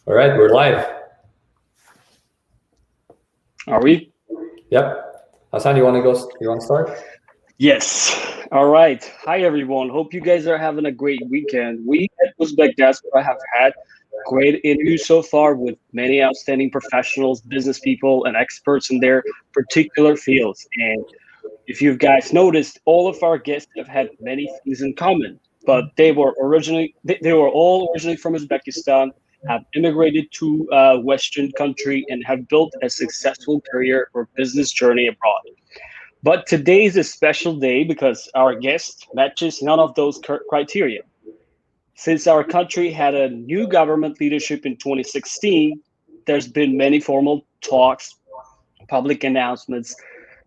All right, we're live. Are we? Yep. Khasan, you want to go? You want to start? Yes. All right. Hi, everyone. Hope you guys are having a great weekend. We at Uzbek Diaspora have had great interviews so far with many outstanding professionals, business people, and experts in their particular fields. And if you guys noticed, all of our guests have had many things in common, but they were all originally from Uzbekistan, have immigrated to a Western country, and have built a successful career or business journey abroad. But today is a special day because our guest matches none of those criteria. Since our country had a new government leadership in 2016, there's been many formal talks, public announcements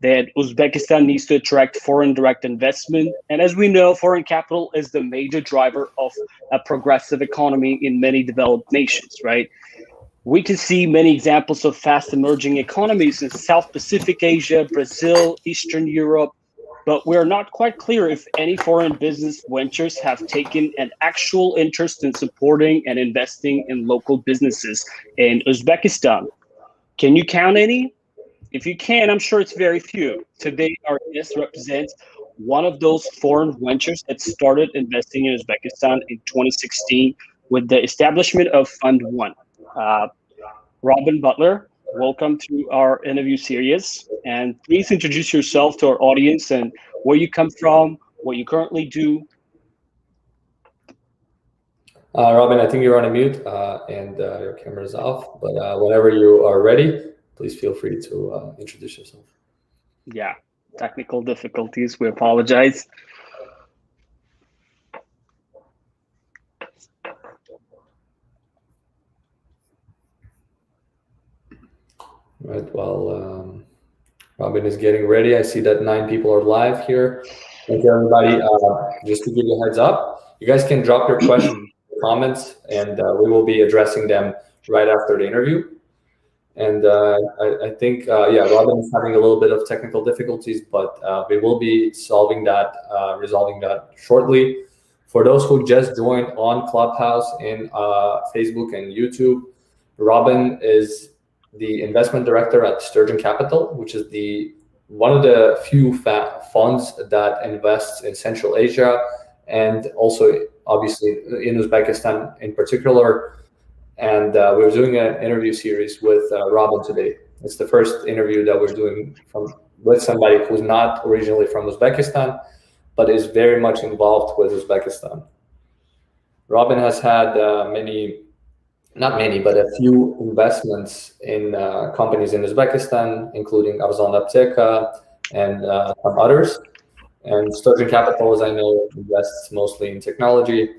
that Uzbekistan needs to attract foreign direct investment. And as we know, foreign capital is the major driver of a progressive economy in many developed nations, right? We can see many examples of fast emerging economies in South Pacific Asia, Brazil, Eastern Europe, but we're not quite clear if any foreign business ventures have taken an actual interest in supporting and investing in local businesses in Uzbekistan. Can you count any? If you can, I'm sure it's very few. Today, our guest represents one of those foreign ventures that started investing in Uzbekistan in 2016 with the establishment of Fund One. Uh, Robin Butler, welcome to our interview series. And please introduce yourself to our audience and where you come from, what you currently do. Robin, I think you're on a mute and your camera is off, but whenever you are ready, please feel free to introduce yourself. Yeah, technical difficulties, we apologize. Right, well, Robin is getting ready. I see that 9 people are live here. Thank you, everybody. Just to give you a heads up, you guys can drop your questions in the comments, and we will be addressing them right after the interview. And I think, Robin is having a little bit of technical difficulties, but we will be resolving that shortly. For those who just joined on Clubhouse and Facebook and YouTube, Robin is the investment director at Sturgeon Capital, which is one of the few funds that invests in Central Asia and also obviously in Uzbekistan in particular. And we're doing an interview series with Robin today. It's the first interview that we're doing with somebody who's not originally from Uzbekistan, but is very much involved with Uzbekistan. Robin has had not many, but a few investments in companies in Uzbekistan, including Avzon Apteka and some others. And Sturgeon Capital, as I know, invests mostly in technology.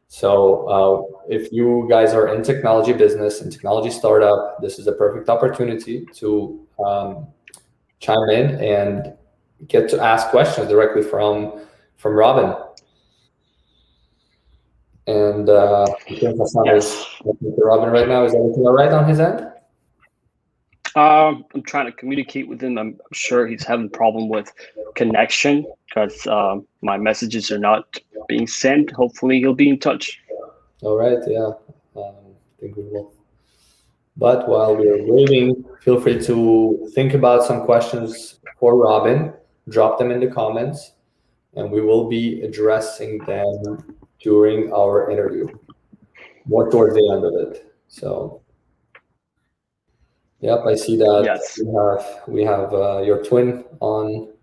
So if you guys are in technology business and technology startup, this is a perfect opportunity to chime in and get to ask questions directly from Robin. And I think Khasan is talking to Robin right now. Is everything all right on his end? I'm trying to communicate with him. I'm sure he's having a problem with connection because my messages are not being sent. Hopefully he'll be in touch. All right, yeah, I think we will. But while we're waiting, feel free to think about some questions for Robin, drop them in the comments, and we will be addressing them during our interview, more towards the end of it. So, yep, I see that. Yes. We have your twin on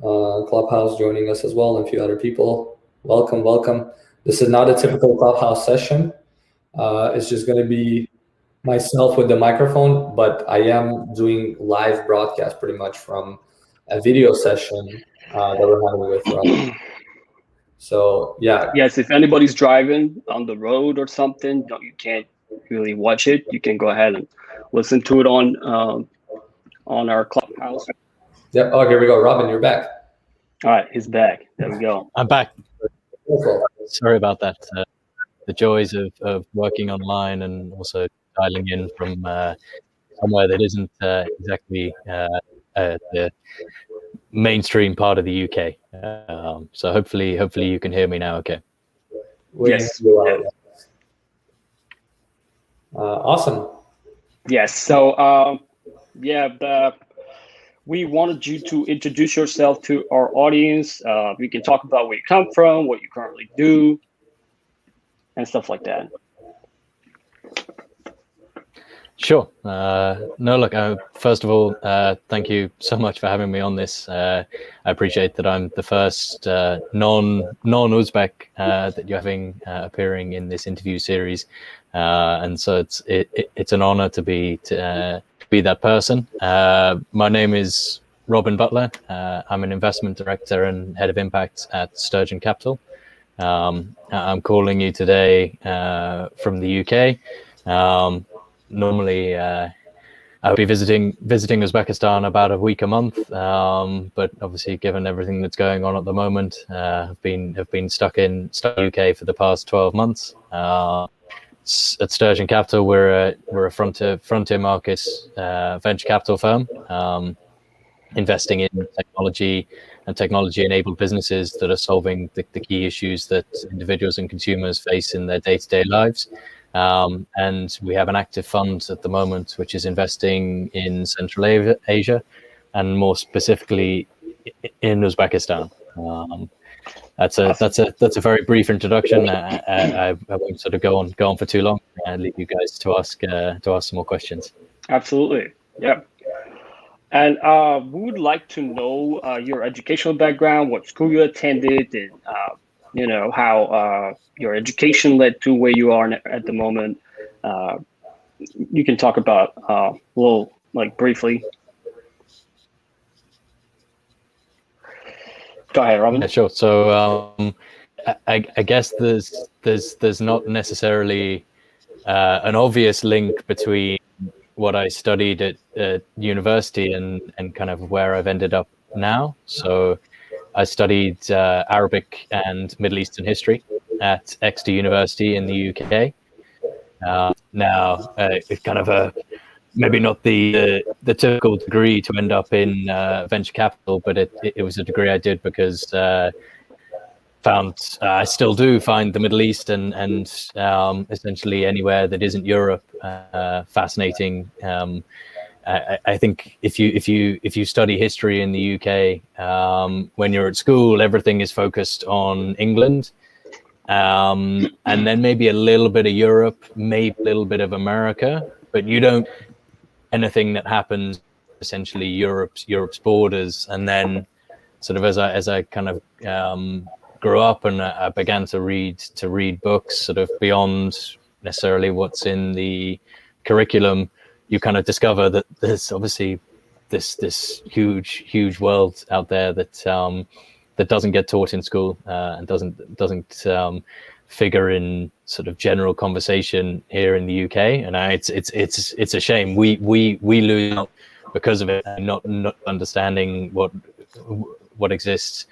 Clubhouse joining us as well, and a few other people. Welcome. This is not a typical Clubhouse session. It's just going to be myself with the microphone, but I am doing live broadcast pretty much from a video session that we're having with Robin. So yeah. Yes, if anybody's driving on the road or something, you can't really watch it. You can go ahead and listen to it on our Clubhouse. Yep. Oh, here we go. Robin, you're back. All right, he's back. There we go. I'm back. Sorry about that. The joys of working online and also dialing in from somewhere that isn't exactly the mainstream part of the UK. So hopefully you can hear me now. Okay. Yes. Awesome. Yes. So we wanted you to introduce yourself to our audience. We can talk about where you come from, what you currently do, and stuff like that. Sure. No, look, first of all, thank you so much for having me on this. I appreciate that I'm the first non-Uzbek that you're having appearing in this interview series. And so it's an honor to be that person. My name is Robin Butler. I'm an investment director and head of impact at Sturgeon Capital. I'm calling you today from the UK. Normally, I'll be visiting Uzbekistan about a week a month, but obviously, given everything that's going on at the moment, have been stuck in UK for the past 12 months. At Sturgeon Capital, we're a frontier markets venture capital firm, investing in technology and technology-enabled businesses that are solving the key issues that individuals and consumers face in their day-to-day lives. And we have an active fund at the moment, which is investing in Central Asia, and more specifically in Uzbekistan. That's a very brief introduction. I won't sort of go on for too long. I leave you guys to ask some more questions. Absolutely, yeah. And we would like to know your educational background, what school you attended, and how your education led to where you are at the moment. You can talk about a little, briefly. Go ahead, Robin. Yeah, sure. So I guess there's not necessarily an obvious link between what I studied at university and kind of where I've ended up now. So I studied Arabic and Middle Eastern history at Exeter University in the UK. Now, it's kind of maybe not the typical degree to end up in venture capital, but it was a degree I did because I still do find the Middle East and essentially anywhere that isn't Europe fascinating. I think if you study history in the UK, when you're at school, everything is focused on England, and then maybe a little bit of Europe, maybe a little bit of America, but you don't anything that happens essentially Europe's borders. And then sort of as I kind of grew up and I began to read books sort of beyond necessarily what's in the curriculum, you kind of discover that there's obviously this huge world out there that doesn't get taught in school and doesn't figure in sort of general conversation here in the UK, and it's a shame we lose out because of it, and not understanding what exists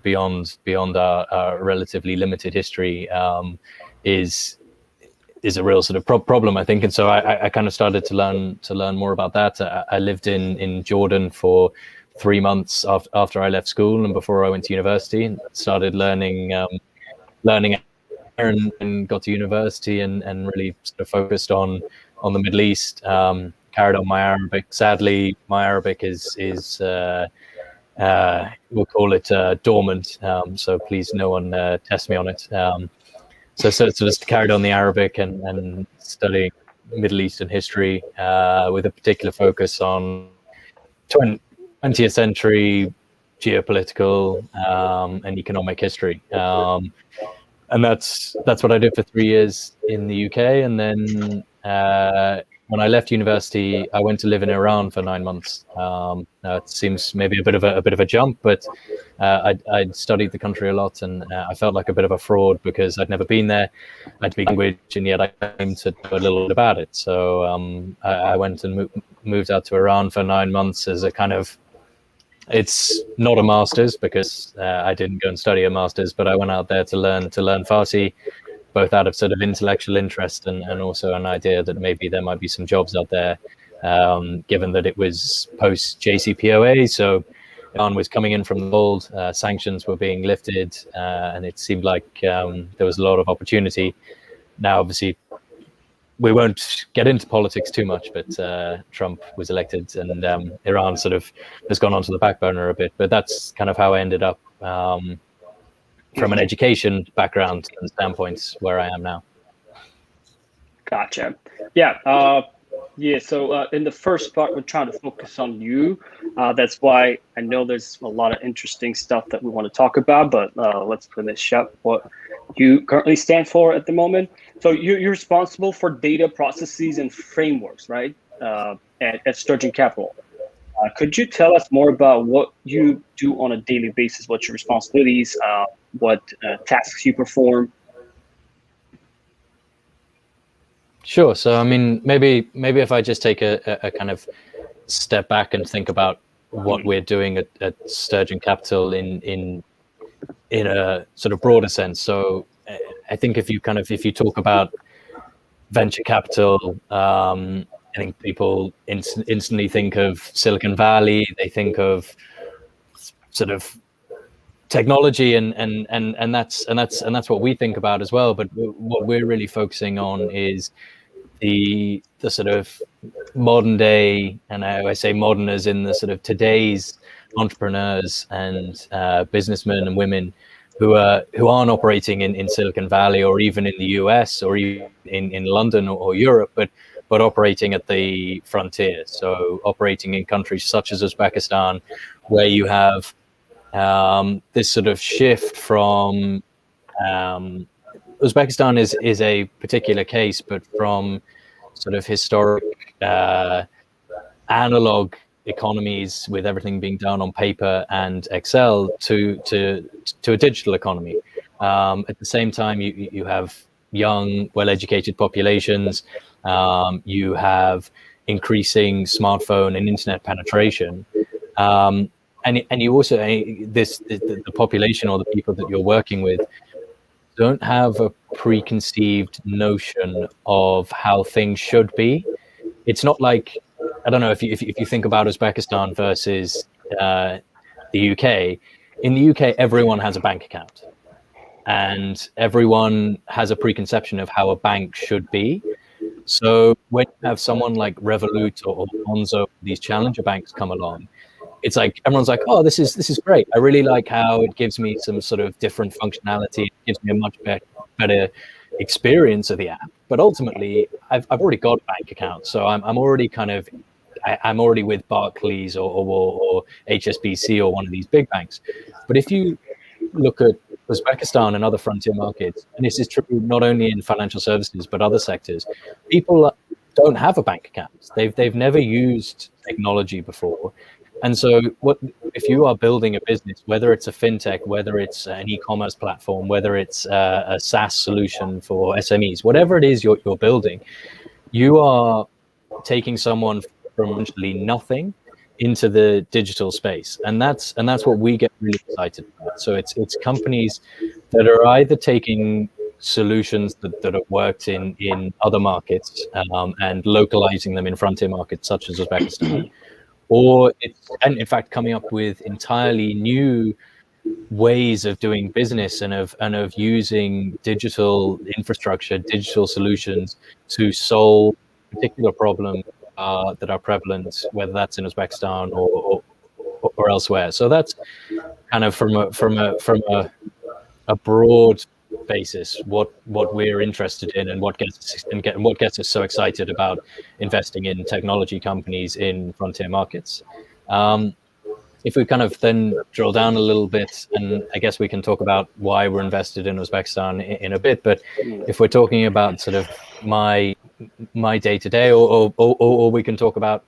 beyond our relatively limited history is a real sort of problem, I think. And so I kind of started to learn more about that. I lived in Jordan for 3 months after I left school and before I went to university, and started learning and got to university and really sort of focused on the Middle East. Carried on my Arabic. Sadly, my Arabic is we'll call it dormant. So please, no one test me on it. So just carried on the Arabic and studying Middle Eastern history with a particular focus on 20th century geopolitical and economic history. And that's what I did for 3 years in the UK. And then when I left university, I went to live in Iran for 9 months. It seems maybe a bit of a jump, but I'd studied the country a lot, and I felt like a bit of a fraud because I'd never been there. I'd speak language, and yet I came to know a little bit about it. So I went and moved out to Iran for 9 months as a kind of, it's not a master's because I didn't go and study a master's, but I went out there to learn Farsi, both out of sort of intellectual interest and also an idea that maybe there might be some jobs out there, given that it was post JCPOA. So Iran was coming in from the cold, sanctions were being lifted, and it seemed like there was a lot of opportunity. Now, obviously, we won't get into politics too much, but Trump was elected, and Iran sort of has gone onto the back burner a bit. But that's kind of how I ended up from an education background and standpoint where I am now. Gotcha. Yeah. So in the first part, we're trying to focus on you. That's why I know there's a lot of interesting stuff that we want to talk about, but let's finish up what you currently stand for at the moment. So you're responsible for data processes and frameworks, right? At Sturgeon Capital. Could you tell us more about what you do on a daily basis, what your responsibilities, what tasks you perform? Sure. So, I mean, maybe if I just take a kind of step back and think about what we're doing at Sturgeon Capital in a sort of broader sense. So, I think if you talk about venture capital, I think people instantly think of Silicon Valley. They think of sort of technology, and that's what we think about as well. But what we're really focusing on is the sort of modern day, and I say modern as in the sort of today's entrepreneurs and businessmen and women who aren't operating in Silicon Valley or even in the US or even in London or Europe, but operating at the frontier. So operating in countries such as Uzbekistan, where you have this sort of shift from Uzbekistan is a particular case, but from sort of historic analog economies with everything being done on paper and Excel to a digital economy. At the same time, you have young, well-educated populations. You have increasing smartphone and internet penetration. And you also, the population or the people that you're working with don't have a preconceived notion of how things should be. It's not like, I don't know if you think about Uzbekistan versus the UK. In the UK, everyone has a bank account, and everyone has a preconception of how a bank should be. So when you have someone like Revolut or Monzo, these challenger banks come along, it's like everyone's like, oh, this is great. I really like how it gives me some sort of different functionality. It gives me a much better experience of the app. But ultimately, I've already got a bank account, so I'm already I'm already with Barclays or HSBC or one of these big banks. But if you look at Uzbekistan and other frontier markets, and this is true not only in financial services but other sectors, people don't have a bank account. They've never used technology before. And so what if you are building a business, whether it's a fintech, whether it's an e-commerce platform, whether it's a SaaS solution for SMEs, whatever it is you're building, you are taking someone from essentially nothing into the digital space. And that's what we get really excited about. So it's companies that are either taking solutions that have worked in other markets and localizing them in frontier markets such as Uzbekistan, or and in fact coming up with entirely new ways of doing business and of using digital infrastructure, digital solutions to solve particular problems that are prevalent, whether that's in Uzbekistan or elsewhere. So that's kind of from a broad basis what we're interested in, and what gets us so excited about investing in technology companies in frontier markets. If we kind of then drill down a little bit, and I guess we can talk about why we're invested in Uzbekistan in a bit, but if we're talking about sort of my day-to-day, or we can talk about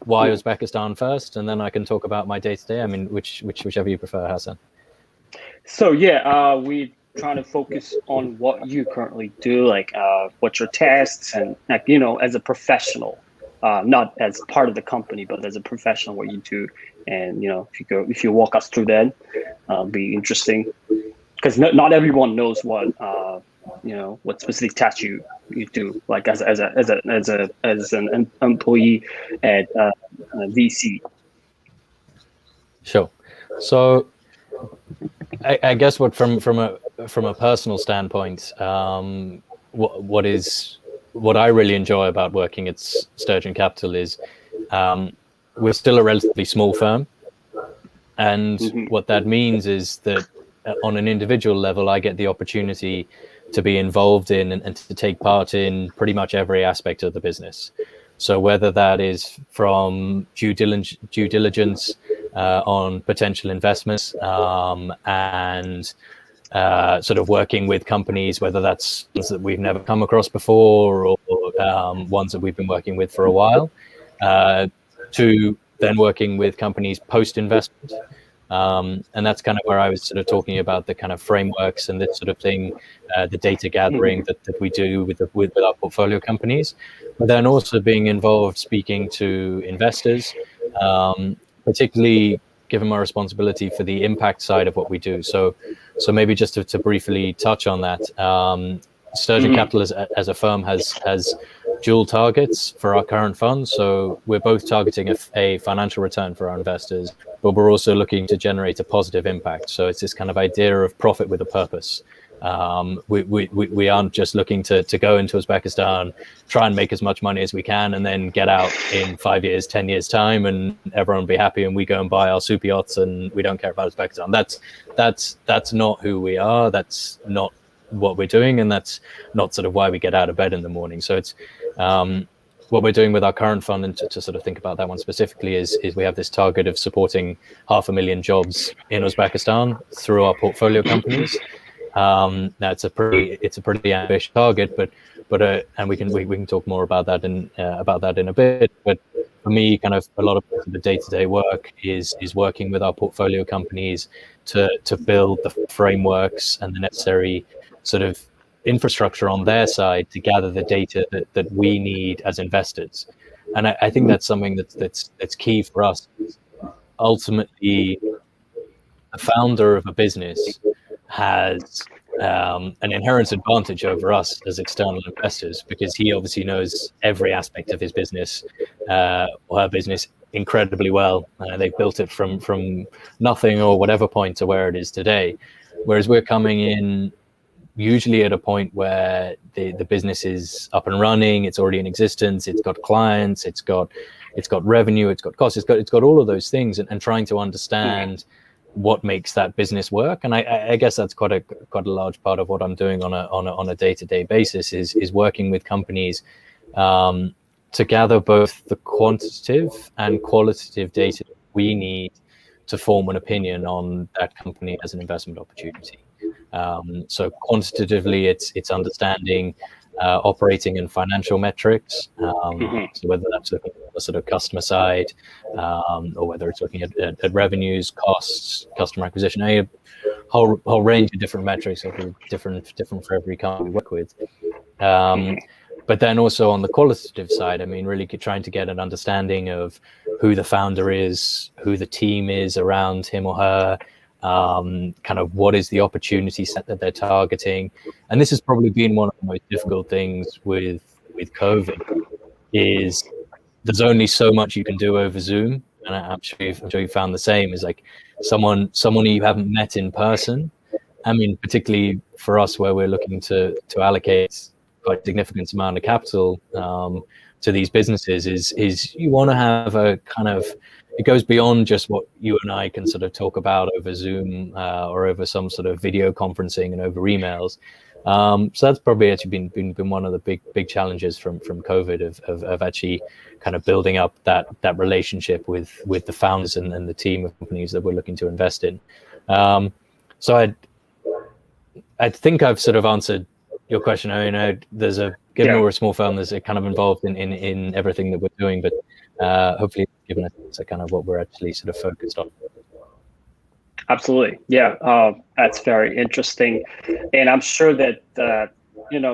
why Uzbekistan first, and then I can talk about my day-to-day. I mean, whichever you prefer, Khasan. So we trying to focus on what you currently do, like what's your tasks, and like, as a professional, not as part of the company, but as a professional, what you do. And if you walk us through that, be interesting, because not everyone knows what specific tasks you do, like as an employee at VC. Sure. So I guess from a personal standpoint, what is what I really enjoy about working at Sturgeon Capital is we're still a relatively small firm. And what that means is that on an individual level, I get the opportunity to be involved in and to take part in pretty much every aspect of the business. So whether that is from due diligence on potential investments and sort of working with companies, whether that's ones that we've never come across before or ones that we've been working with for a while, to then working with companies post-investment. And that's kind of where I was sort of talking about the kind of frameworks and this sort of thing, the data gathering that we do with our portfolio companies, but then also being involved speaking to investors, particularly given my responsibility for the impact side of what we do. So maybe just to briefly touch on that, Sturgeon Capital as a firm has dual targets for our current fund. So we're both targeting a financial return for our investors, but we're also looking to generate a positive impact. So it's this kind of idea of profit with a purpose. We aren't just looking to go into Uzbekistan, try and make as much money as we can, and then get out in 5 years, 10 years time, and everyone will be happy, and we go and buy our super yachts, and we don't care about Uzbekistan. That's not who we are. That's not what we're doing, and that's not sort of why we get out of bed in the morning. So it's what we're doing with our current fund, and to sort of think about that one specifically, is we have this target of supporting 500,000 jobs in Uzbekistan through our portfolio companies. Now it's a pretty ambitious target, but and we can talk more about that in a bit. But for me, kind of a lot of the day-to-day work is working with our portfolio companies to build the frameworks and the necessary sort of infrastructure on their side to gather the data that we need as investors. And I think that's something that's key for us. Ultimately, the founder of a business has an inherent advantage over us as external investors, because he obviously knows every aspect of his business or her business incredibly well. They've built it from nothing or whatever point to where it is today. Whereas we're coming in usually at a point where the business is up and running, it's already in existence, it's got clients, it's got revenue, it's got costs, it's got all of those things, and trying to understand what makes that business work. And I guess that's quite a large part of what I'm doing on a day-to-day basis is working with companies to gather both the quantitative and qualitative data we need to form an opinion on that company as an investment opportunity. So quantitatively, it's understanding operating and financial metrics. So whether that's looking at the sort of customer side, or whether it's looking at revenues, costs, customer acquisition, a whole range of different metrics, different for every company we work with. But then also on the qualitative side, I mean, really trying to get an understanding of who the founder is, who the team is around him or her, kind of what is the opportunity set that they're targeting. And this has probably been one of the most difficult things with COVID, is there's only so much you can do over Zoom. And I'm sure you found the same, is like someone who you haven't met in person. I mean, particularly for us, where we're looking to allocate quite a significant amount of capital to these businesses, is you want to have a kind of, it goes beyond just what you and I can sort of talk about over Zoom or over some sort of video conferencing and over emails. So that's probably actually been one of the big challenges from COVID of actually kind of building up that relationship with the founders and the team of companies that we're looking to invest in. So I think I've sort of answered your question. I mean, given we're a small firm, there's kind of involved in everything that we're doing, but hopefully given us a kind of what we're actually sort of focused on. Absolutely. Yeah, that's very interesting. And I'm sure that,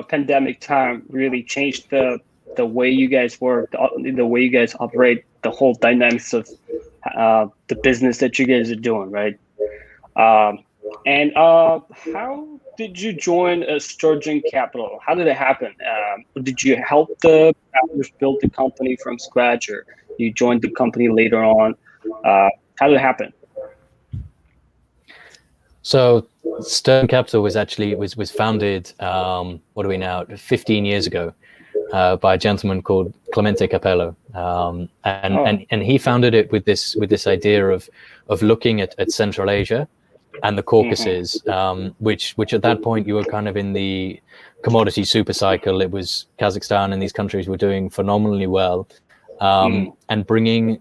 pandemic time really changed the way you guys work, the way you guys operate, the whole dynamics of the business that you guys are doing, right? And how did you join Sturgeon Capital? How did it happen? Did you help the founders build the company from scratch, or you joined the company later on? How did it happen? So Sturgeon Capital was founded, 15 years ago. by a gentleman called Clemente Capello, and he founded it with this idea of looking at Central Asia and the Caucasus, which at that point you were kind of in the commodity super cycle. It was Kazakhstan and these countries were doing phenomenally well, and bringing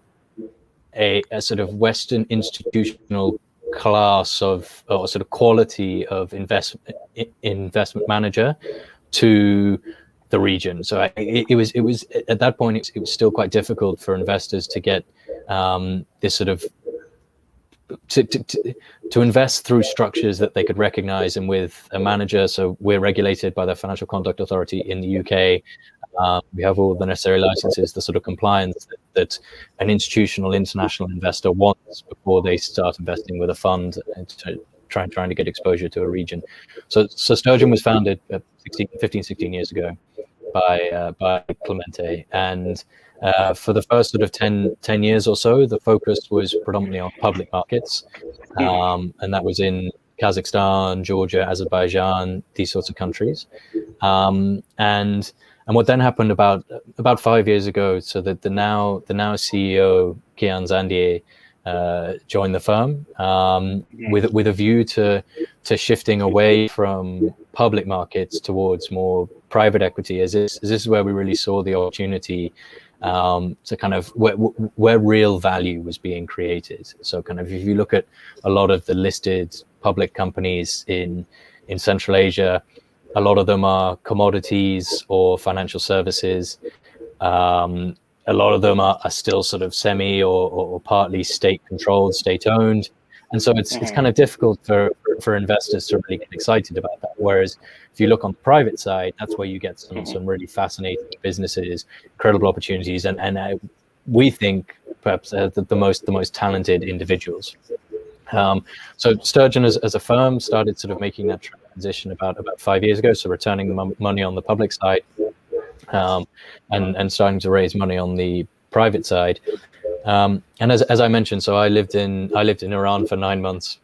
a sort of Western institutional class of, or sort of quality of investment manager to the region. So it was at that point it was still quite difficult for investors to get this sort of to invest through structures that they could recognize, and with a manager. So we're regulated by the Financial Conduct Authority in the UK. We have all the necessary licenses, the sort of compliance that an institutional international investor wants before they start investing with a fund and trying to get exposure to a region. So Sturgeon was founded 15-16 years ago by Clemente, and for the first sort of 10 years or so, the focus was predominantly on public markets, and that was in Kazakhstan, Georgia, Azerbaijan, these sorts of countries. And what then happened about 5 years ago, so that the now CEO Kian Zandier joined the firm with a view to shifting away from public markets towards more private equity, as this is where we really saw the opportunity to kind of where real value was being created. So kind of if you look at a lot of the listed public companies in Central Asia, a lot of them are commodities or financial services. A lot of them are still sort of semi or partly state controlled, state owned. And so it's kind of difficult for investors to really get excited about that. Whereas if you look on the private side, that's where you get some really fascinating businesses, incredible opportunities, and we think perhaps the most talented individuals. So Sturgeon as a firm started sort of making that transition about 5 years ago. So returning the money on the public side, and starting to raise money on the private side. And as I mentioned, so I lived in Iran for 9 months,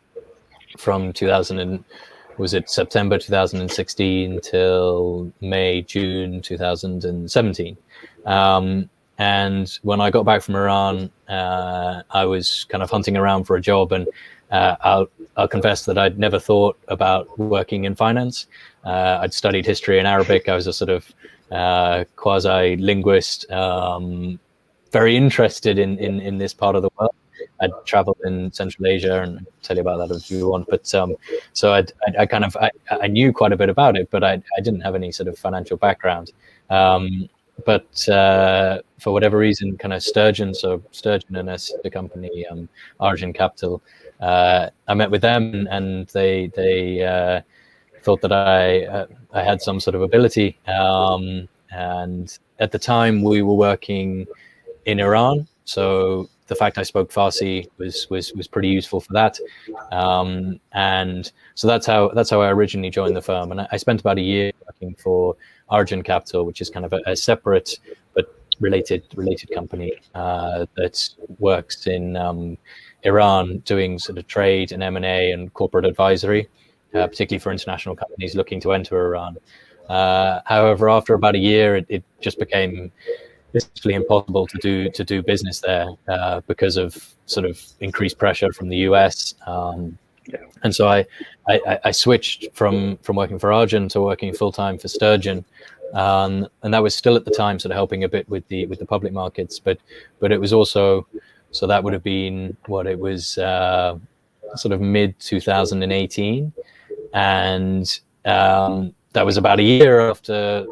from September 2016 till June 2017. And when I got back from Iran, I was kind of hunting around for a job, and I'll confess that I'd never thought about working in finance. I'd studied history and Arabic. I was a sort of quasi-linguist, very interested in this part of the world. I'd traveled in Central Asia, and I'll tell you about that if you want. But so I knew quite a bit about it, but I didn't have any sort of financial background. But for whatever reason, kind of Sturgeon and the company, Sturgeon Capital, I met with them, and they thought that I had some sort of ability. And at the time, we were working in Iran, so the fact I spoke Farsi was pretty useful for that. And so that's how I originally joined the firm. And I spent about a year working for Sturgeon Capital, which is kind of a separate but related company that works in Iran, doing sort of trade and M&A and corporate advisory, particularly for international companies looking to enter Iran. However, after about a year, it just became basically impossible to do business there because of sort of increased pressure from the US. And so I switched from working for Arjun to working full time for Sturgeon, and that was still at the time sort of helping a bit with the public markets, but it was also, so that would have been what it was, sort of mid 2018, and that was about a year after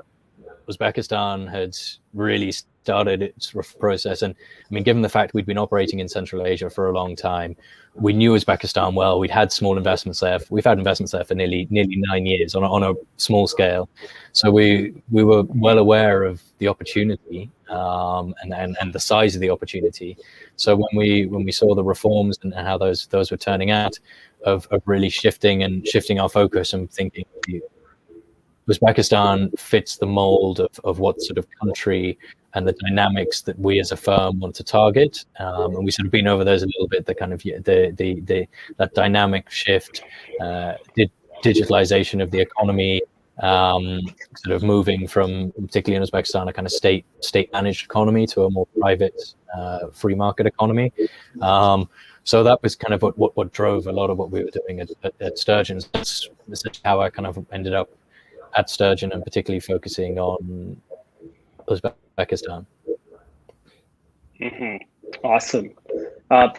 Uzbekistan had really started its process. And I mean, given the fact we'd been operating in Central Asia for a long time, we knew Uzbekistan well. We'd had small investments there. We've had investments there for nearly 9 years on a small scale. So we were well aware of the opportunity, and the size of the opportunity. So when we saw the reforms and how those were turning out, of really shifting our focus and thinking, Uzbekistan fits the mold of what sort of country and the dynamics that we as a firm want to target, and we sort of been over those a little bit. The kind of that dynamic shift, digitalization of the economy, sort of moving from, particularly in Uzbekistan, a kind of state managed economy to a more private free market economy. So that was kind of what drove a lot of what we were doing at Sturgeon. That's how I kind of ended up at Sturgeon, and particularly focusing on Uzbekistan. Mm-hmm. Awesome.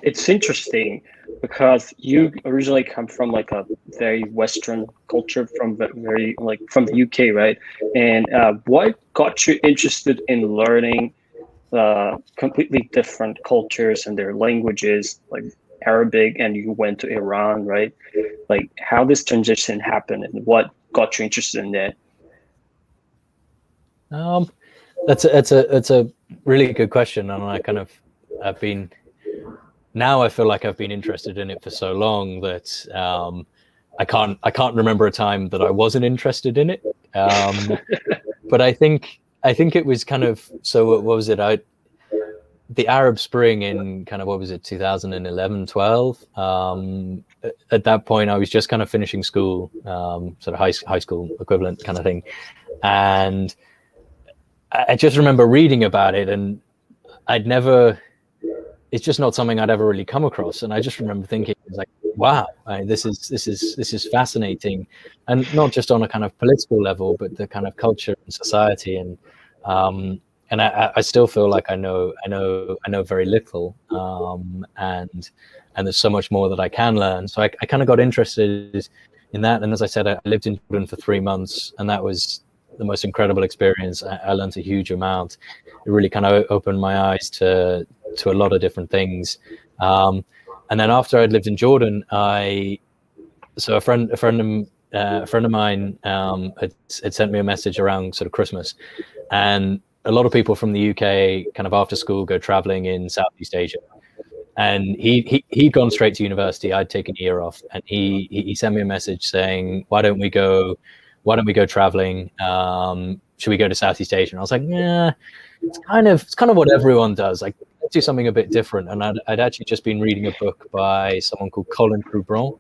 It's interesting because you originally come from like a very Western culture, from from the UK, right? And what got you interested in learning completely different cultures and their languages, like Arabic, and you went to Iran, right? Like, how this transition happened and what got you interested in that? That's a really good question, and I feel like I've been interested in it for so long that I can't remember a time that I wasn't interested in it. But I think it was kind of, so what was it? The Arab Spring in kind of, 2011, 12. At that point, I was just kind of finishing school, sort of high school equivalent kind of thing, and I just remember reading about it, and it's just not something I'd ever really come across. And I just remember thinking, like, wow, this is fascinating, and not just on a kind of political level, but the kind of culture and society. And I still feel like I know very little, and there's so much more that I can learn. So I kind of got interested in that. And as I said, I lived in Jordan for 3 months, and that was the most incredible experience. I learned a huge amount. It really kind of opened my eyes to a lot of different things. And then after I'd lived in Jordan, a friend of mine had sent me a message around sort of Christmas, and a lot of people from the UK kind of after school go traveling in Southeast Asia. And he'd gone straight to university. I'd taken a year off, and he sent me a message saying, why don't we go traveling? Should we go to Southeast Asia? And I was like, yeah, it's kind of what everyone does. Like, let's do something a bit different. And I'd actually just been reading a book by someone called Colin Croubron.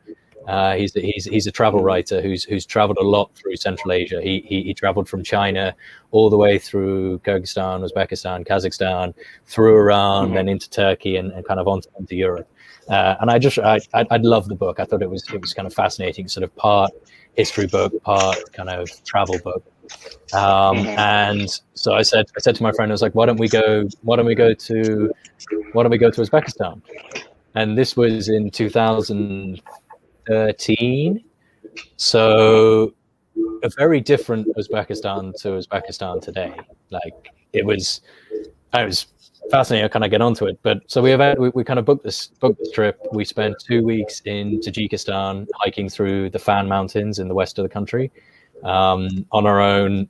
He's a travel writer who's traveled a lot through Central Asia. He traveled from China all the way through Kyrgyzstan, Uzbekistan, Kazakhstan, through Iran, then into Turkey, and kind of onto Europe. And I loved the book. I thought it was kind of fascinating, sort of part history book, part kind of travel book. And so I said to my friend, I was like, why don't we go to Uzbekistan? And this was in 2013. So a very different Uzbekistan to Uzbekistan today. Like, I was fascinating. I kind of get onto it, but so we kind of booked this trip. We spent 2 weeks in Tajikistan, hiking through the Fan Mountains in the west of the country, on our own.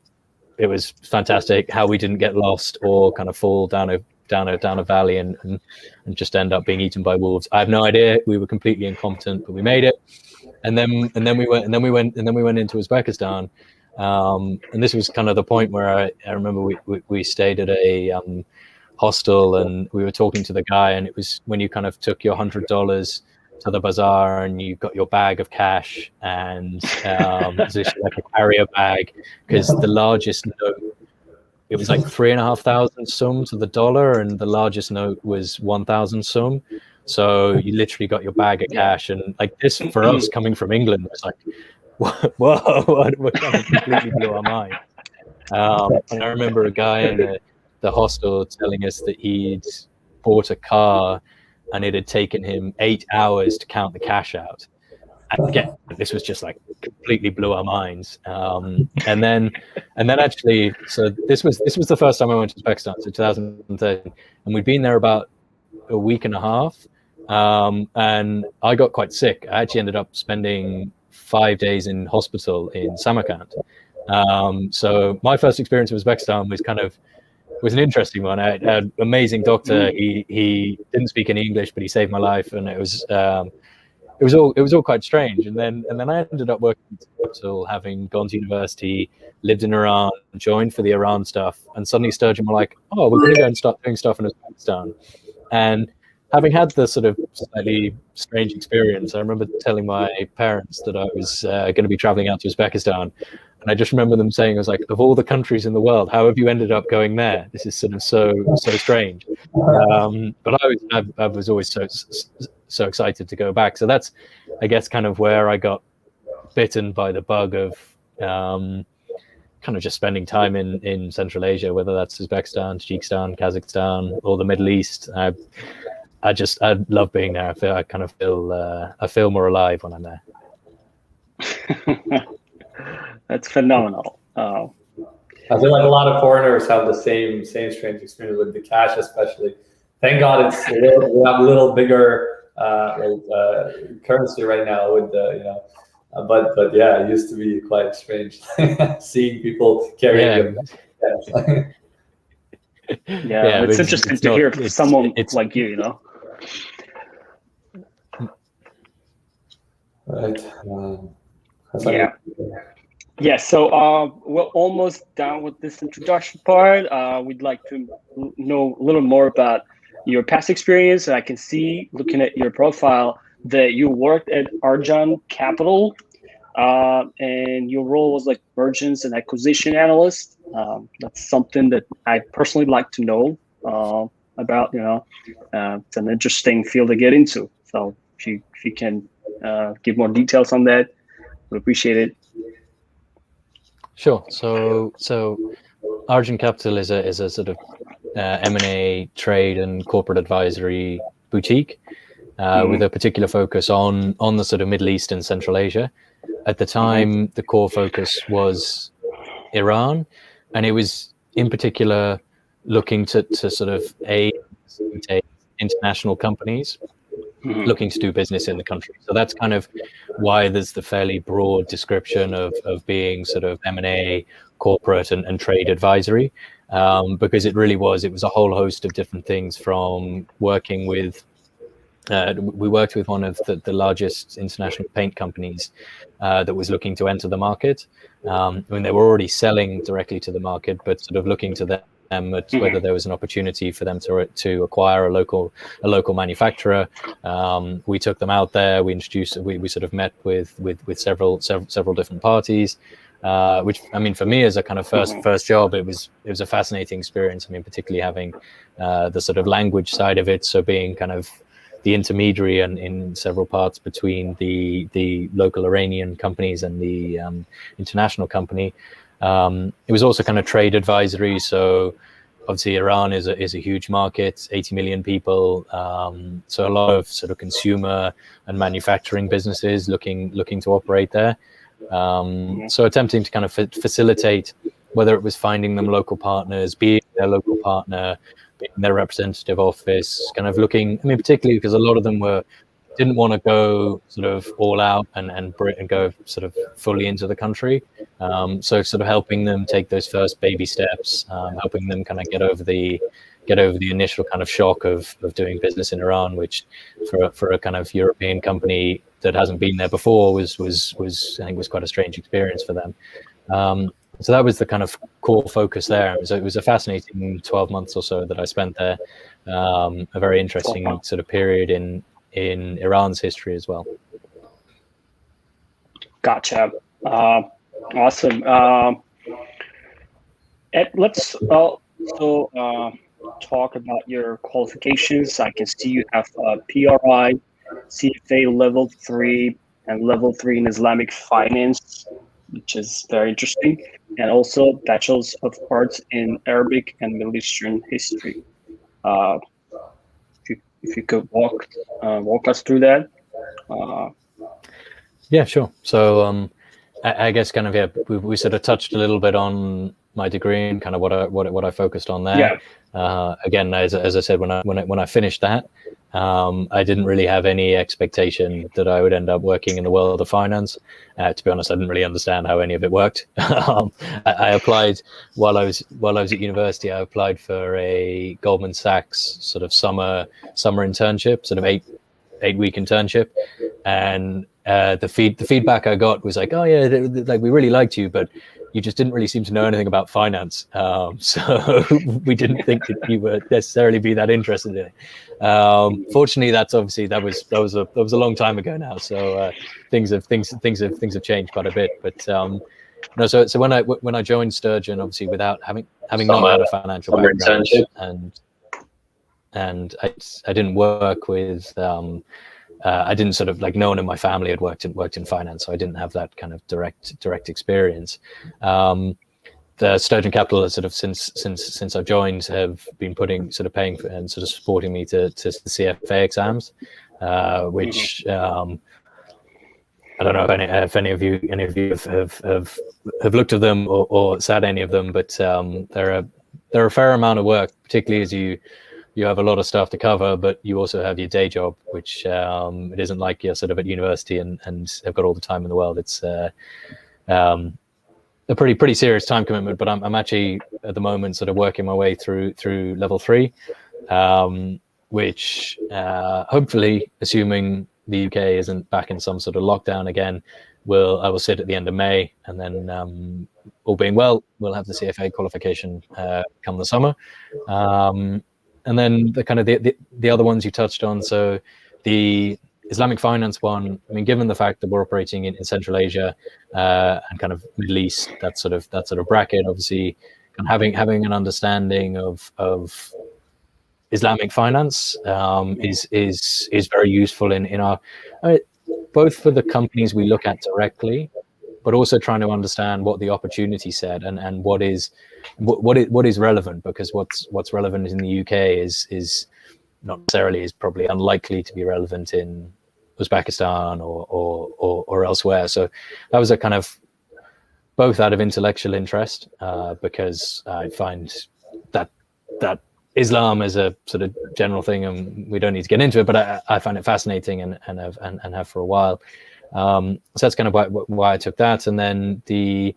It was fantastic how we didn't get lost or kind of fall down a valley and just end up being eaten by wolves. I have no idea. We were completely incompetent, but we made it. And then we went into Uzbekistan. And this was kind of the point where I remember we stayed at a hostel, and we were talking to the guy, and it was when you kind of took your $100 to the bazaar and you got your bag of cash, and it was like a carrier bag, because the largest note, it was like 3,500 sum to the dollar, and the largest note was 1,000 sum. So you literally got your bag of cash, and like this for us coming from England was like, whoa, what kind of completely blew our mind. And I remember a guy in the hostel telling us that he'd bought a car and it had taken him 8 hours to count the cash out. And again, this was just like completely blew our minds. And then actually, so this was the first time I went to Uzbekistan, so 2013, and we'd been there about a week and a half. And I got quite sick. I actually ended up spending 5 days in hospital in Samarkand. So my first experience of Uzbekistan was an interesting one. I had an amazing doctor. He didn't speak any English, but he saved my life, and it was all quite strange. And then I ended up working in the hospital, having gone to university, lived in Iran, joined for the Iran stuff, and suddenly Sturgeon were like, "Oh, we're going to go and start doing stuff in Uzbekistan." And having had the sort of slightly strange experience, I remember telling my parents that I was going to be traveling out to Uzbekistan, And I just remember them saying, I was like, of all the countries in the world, how have you ended up going there? This is sort of so strange. But I was always so excited to go back. So that's, I guess, kind of where I got bitten by the bug of kind of just spending time in Central Asia, whether that's Uzbekistan, Tajikistan, Kazakhstan, or the Middle East. I love being there. I feel more alive when I'm there. That's phenomenal. I feel like a lot of foreigners have the same strange experience with the cash, especially. Thank God we have a little bigger currency right now with the but yeah, it used to be quite strange seeing people carrying them. Yeah, it's interesting to hear from someone like you, Right. Yeah. So we're almost done with this introduction part. We'd like to know a little more about your past experience. I can see, looking at your profile, that you worked at Sturgeon Capital, and your role was like mergers and acquisition analyst. That's something that I personally like to know about. It's an interesting field to get into. So if you can give more details on that, we appreciate it. Sure. So Sturgeon Capital is a sort of M&A trade and corporate advisory boutique with a particular focus on the sort of Middle East and Central Asia. At the time, the core focus was Iran, and it was in particular looking to sort of aid international companies looking to do business in the country. So that's kind of why there's the fairly broad description of being sort of M&A, corporate and trade advisory, because it was a whole host of different things, from working with we worked with one of the largest international paint companies that was looking to enter the market. When they were already selling directly to the market, but sort of looking to them at whether there was an opportunity for them to acquire a local manufacturer. We took them out there. We introduced. We sort of met with several different parties. Which, I mean, for me as a kind of first job, it was a fascinating experience. I mean, particularly having the sort of language side of it, so being kind of the intermediary and in several parts between the local Iranian companies and the international company. It was also kind of trade advisory. So obviously Iran is a huge market, 80 million people. So a lot of sort of consumer and manufacturing businesses looking to operate there. So attempting to kind of facilitate, whether it was finding them local partners, being their local partner, being their representative office, kind of looking, I mean, particularly because a lot of them didn't want to go sort of all out and go sort of fully into the country. So sort of helping them take those first baby steps, helping them kind of get over the initial kind of shock of doing business in Iran, which for a kind of European company that hasn't been there before was I think was quite a strange experience for them. So that was the kind of core focus there. It was a fascinating 12 months or so that I spent there. A very interesting sort of period in Iran's history as well. Gotcha. Awesome. Let's also talk about your qualifications. I can see you have PRI, CFA level 3, and level 3 in Islamic finance, which is very interesting, and also Bachelor's of Arts in Arabic and Middle Eastern history. If you could walk us through that. Yeah, sure. So I guess kind of we sort of touched a little bit on my degree and kind of what I focused on there. Yeah. Again, as I said, when I finished that, I didn't really have any expectation that I would end up working in the world of finance. To be honest, I didn't really understand how any of it worked. I applied while I was at university. I applied for a Goldman Sachs sort of summer internship, sort of 8-week internship, and the feedback I got was like, oh yeah, like we really liked you, but you just didn't really seem to know anything about finance. So we didn't think that you would necessarily be that interested in it. Fortunately, that was a long time ago now. So things have changed quite a bit. But No, so when I joined Sturgeon, obviously without having not had a financial background, and I didn't work with I didn't sort of like, no one in my family had worked in finance, so I didn't have that kind of direct experience. The Sturgeon Capital, sort of since I've joined, have been paying for and sort of supporting me to the CFA exams, which I don't know if any of you have looked at them or sat any of them, but they're a fair amount of work, particularly as you have a lot of stuff to cover, but you also have your day job, which it isn't like you're sort of at university and have got all the time in the world. It's a pretty serious time commitment, but I'm actually at the moment sort of working my way through level 3, which hopefully, assuming the UK isn't back in some sort of lockdown again, I will sit at the end of May, and then all being well, we'll have the CFA qualification come the summer. And then the kind of the other ones you touched on, so the Islamic finance one, I mean, given the fact that we're operating in Central Asia and kind of Middle East, that sort of bracket, obviously, and having an understanding of Islamic finance is very useful in our both for the companies we look at directly, but also trying to understand what the opportunity set and what is relevant, because what's relevant in the UK is not necessarily, is probably unlikely to be relevant in Uzbekistan or elsewhere. So that was a kind of both out of intellectual interest, because I find that Islam is a sort of general thing, and we don't need to get into it, but I find it fascinating and have for a while. So that's kind of why I took that. And then the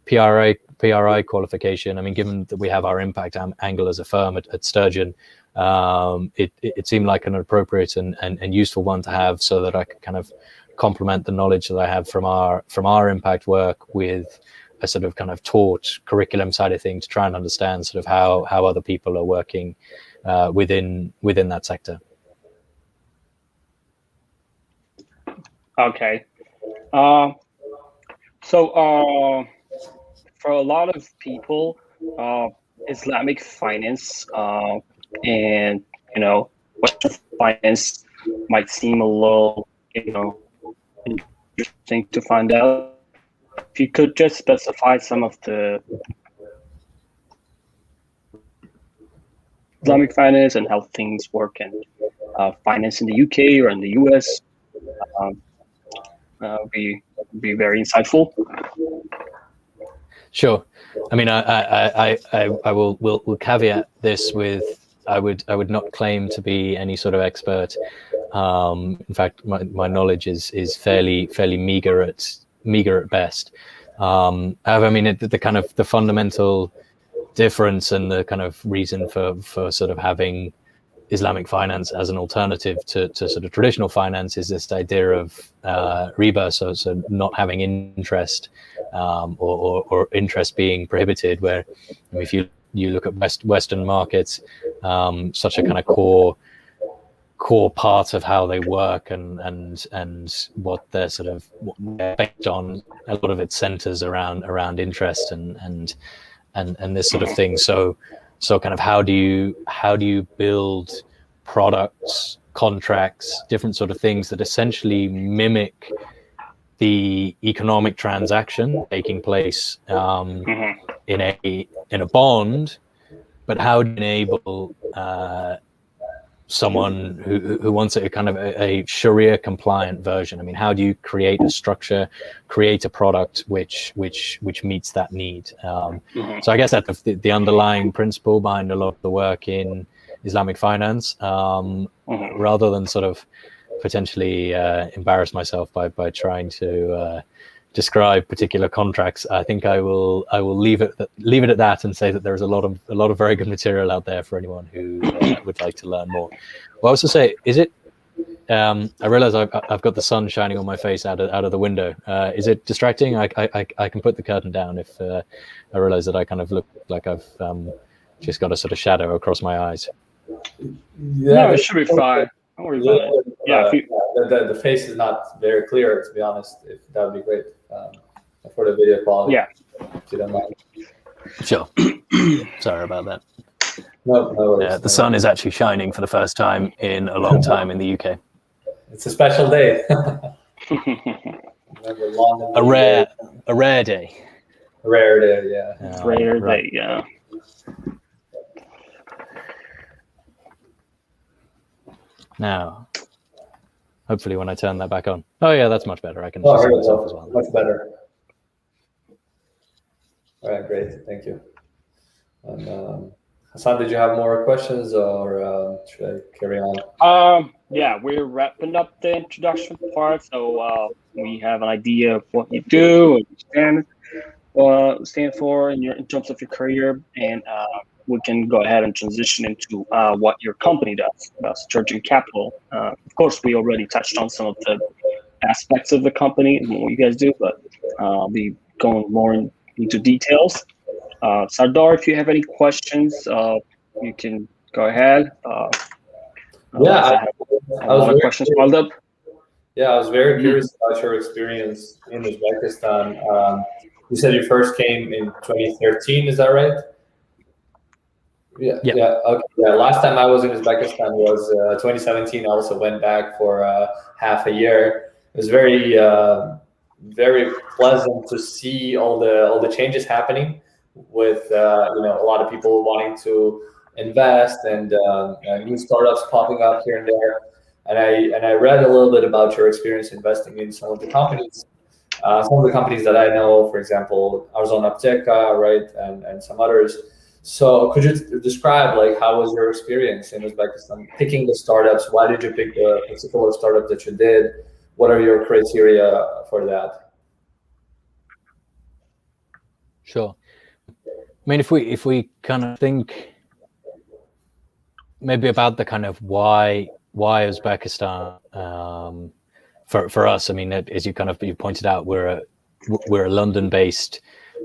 PRI qualification, I mean, given that we have our impact angle as a firm at Sturgeon, it seemed like an appropriate and useful one to have, so that I could kind of complement the knowledge that I have from our impact work with a sort of kind of taught curriculum side of things, to try and understand sort of how other people are working within that sector. Okay. So for a lot of people, Islamic finance and Western finance might seem a little interesting to find out. If you could just specify some of the Islamic finance and how things work in finance in the UK or in the US, would be very insightful. Sure. I mean, I will caveat this with I would not claim to be any sort of expert. In fact, my knowledge is fairly meager at best. However, I mean, the kind of the fundamental difference and the kind of reason for sort of having Islamic finance as an alternative to sort of traditional finance is this idea of riba, so not having interest, or interest being prohibited. Where if you look at Western markets, such a kind of core part of how they work and what they're sort of based on, a lot of it centers around interest and this sort of thing. So kind of how do you build products, contracts, different sort of things that essentially mimic the economic transaction taking place in a bond, but how do you enable someone who wants a kind of a Sharia compliant version? I mean, how do you create a structure, create a product which meets that need? So I guess that's the underlying principle behind a lot of the work in Islamic finance, rather than sort of potentially embarrass myself by trying to describe particular contracts. I think I will leave it at that and say that there's a lot of very good material out there for anyone who would like to learn more. Well, I was to say, is it? I realize I've got the sun shining on my face out of the window. Is it distracting? I can put the curtain down if I realize that I kind of look like I've just got a sort of shadow across my eyes. Yeah, no, it should be fine. Don't worry about it. Yeah, the face is not very clear, to be honest. If that would be great. for the video quality. Yeah. If you don't mind. Sure. Sorry about that. No worries. Yeah, the sun is actually shining for the first time in a long time in the UK. It's a special day. A rare day. A rare day, yeah. Rare right. day, yeah. Now, hopefully when I turn that back on. Oh yeah, that's much better. I can Oh, see here we myself go. as well. Much better. All right, great. Thank you. And Khasan, did you have more questions, or should I carry on? Yeah, we're wrapping up the introduction part, so we have an idea of what you do, what you stand for in terms of your career, and we can go ahead and transition into what your company does, Sturgeon Capital. Of course, we already touched on some of the aspects of the company and what you guys do, but I'll be going more into details. Sardar, if you have any questions, you can go ahead. Yeah, I have a lot of questions piled up. Yeah, I was very curious about your experience in Uzbekistan. You said you first came in 2013, is that right? Yeah. Okay. Yeah. Last time I was in Uzbekistan was 2017. I also went back for half a year. It was very pleasant to see all the changes happening with a lot of people wanting to invest and new startups popping up here and there. And I read a little bit about your experience investing in some of the companies. Some of the companies that I know, for example, Apteka, right, and some others. So could you describe how was your experience in Uzbekistan picking the startups? Why did you pick the particular startup that you did? What are your criteria for that? Sure. I mean, if we kind of think maybe about the kind of why Uzbekistan for us. I mean, as you pointed out, we're a London-based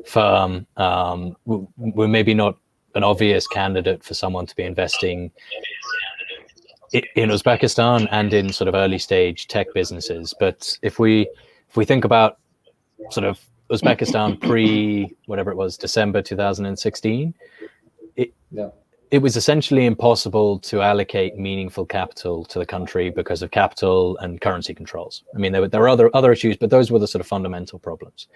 firm. We're maybe not an obvious candidate for someone to be investing in Uzbekistan and in sort of early stage tech businesses. But if we think about sort of Uzbekistan pre whatever it was, December 2016, it was essentially impossible to allocate meaningful capital to the country because of capital and currency controls. I mean, there were other issues, but those were the sort of fundamental problems.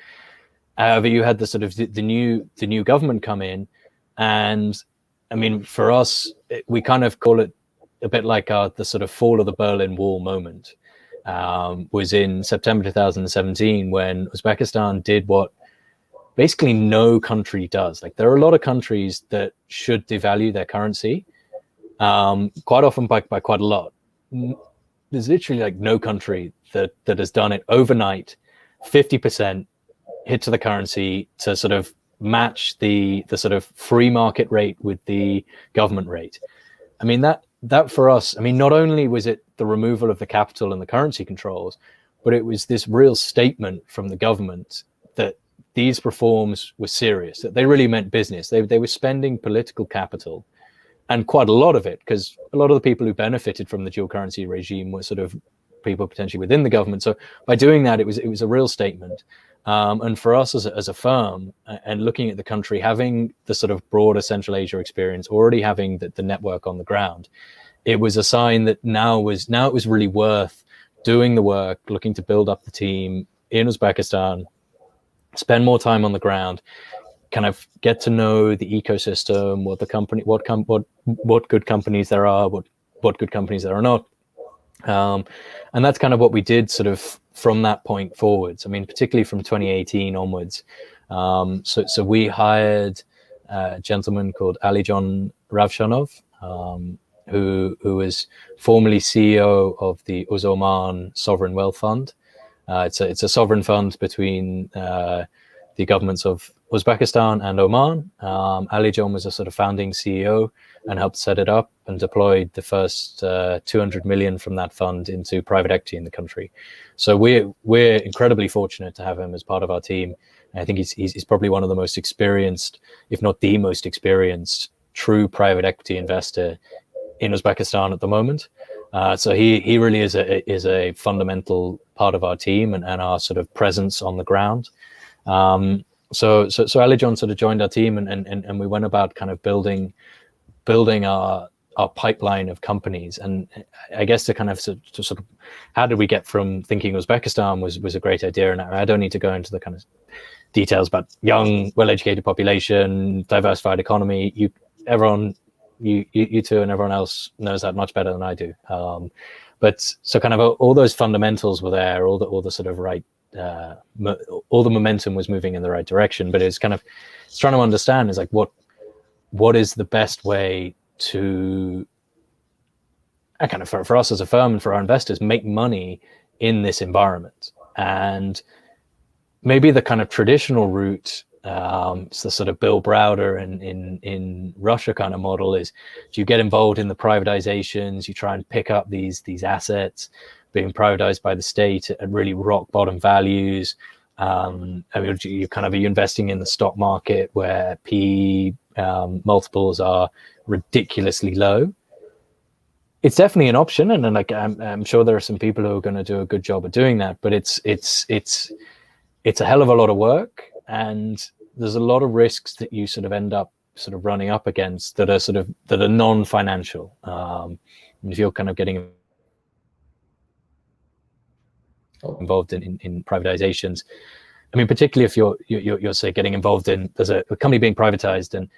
However, you had the sort of the new government come in, and I mean, for us, we kind of call it a bit like the sort of fall of the Berlin Wall moment. Was in September 2017 when Uzbekistan did what basically no country does. Like, there are a lot of countries that should devalue their currency, quite often by quite a lot. There's literally no country that has done it overnight, 50% hit to the currency to sort of match the sort of free market rate with the government rate. I mean, that for us, I mean, not only was it the removal of the capital and the currency controls, but it was this real statement from the government that these reforms were serious, that they really meant business. They were spending political capital, and quite a lot of it, because a lot of the people who benefited from the dual currency regime were sort of people potentially within the government. So by doing that, it was a real statement. And for us as a firm, and looking at the country, having the sort of broader Central Asia experience, already having the network on the ground, it was a sign that now it was really worth doing the work, looking to build up the team in Uzbekistan, spend more time on the ground, kind of get to know the ecosystem, what good companies there are, what good companies there are not. And that's kind of what we did sort of from that point forwards. I mean, particularly from 2018 onwards. So we hired a gentleman called Raymjonov, who was formerly CEO of the Oman Sovereign Wealth Fund. It's a sovereign fund between the governments of Uzbekistan and Oman. Alijon was a sort of founding CEO and helped set it up and deployed the first 200 million from that fund into private equity in the country. So we're incredibly fortunate to have him as part of our team. And I think he's probably one of the most experienced, if not the most experienced, true private equity investor in Uzbekistan at the moment. So he really is a fundamental part of our team and our sort of presence on the ground. So Alijon sort of joined our team, and we went about kind of building our pipeline of companies. And I guess to kind of sort of how did we get from thinking Uzbekistan was a great idea, and I don't need to go into the kind of details about young, well-educated population, diversified economy. You two and everyone else knows that much better than I do. But so kind of all those fundamentals were there, all the sort of right, all the momentum was moving in the right direction. But it's kind of trying to understand is like what is the best way to kind of for us as a firm and for our investors make money in this environment. And maybe the kind of traditional route, it's the sort of Bill Browder in Russia kind of model is, do you get involved in the privatizations, you try and pick up these assets being privatized by the state at really rock bottom values. I mean, are you investing in the stock market where PE multiples are ridiculously low? It's definitely an option, and then like I'm sure there are some people who are going to do a good job of doing that, but it's a hell of a lot of work, and there's a lot of risks that you sort of end up sort of running up against that are non-financial. If you're kind of getting involved in privatizations, I mean, particularly if you're say getting involved in, there's a company being privatized and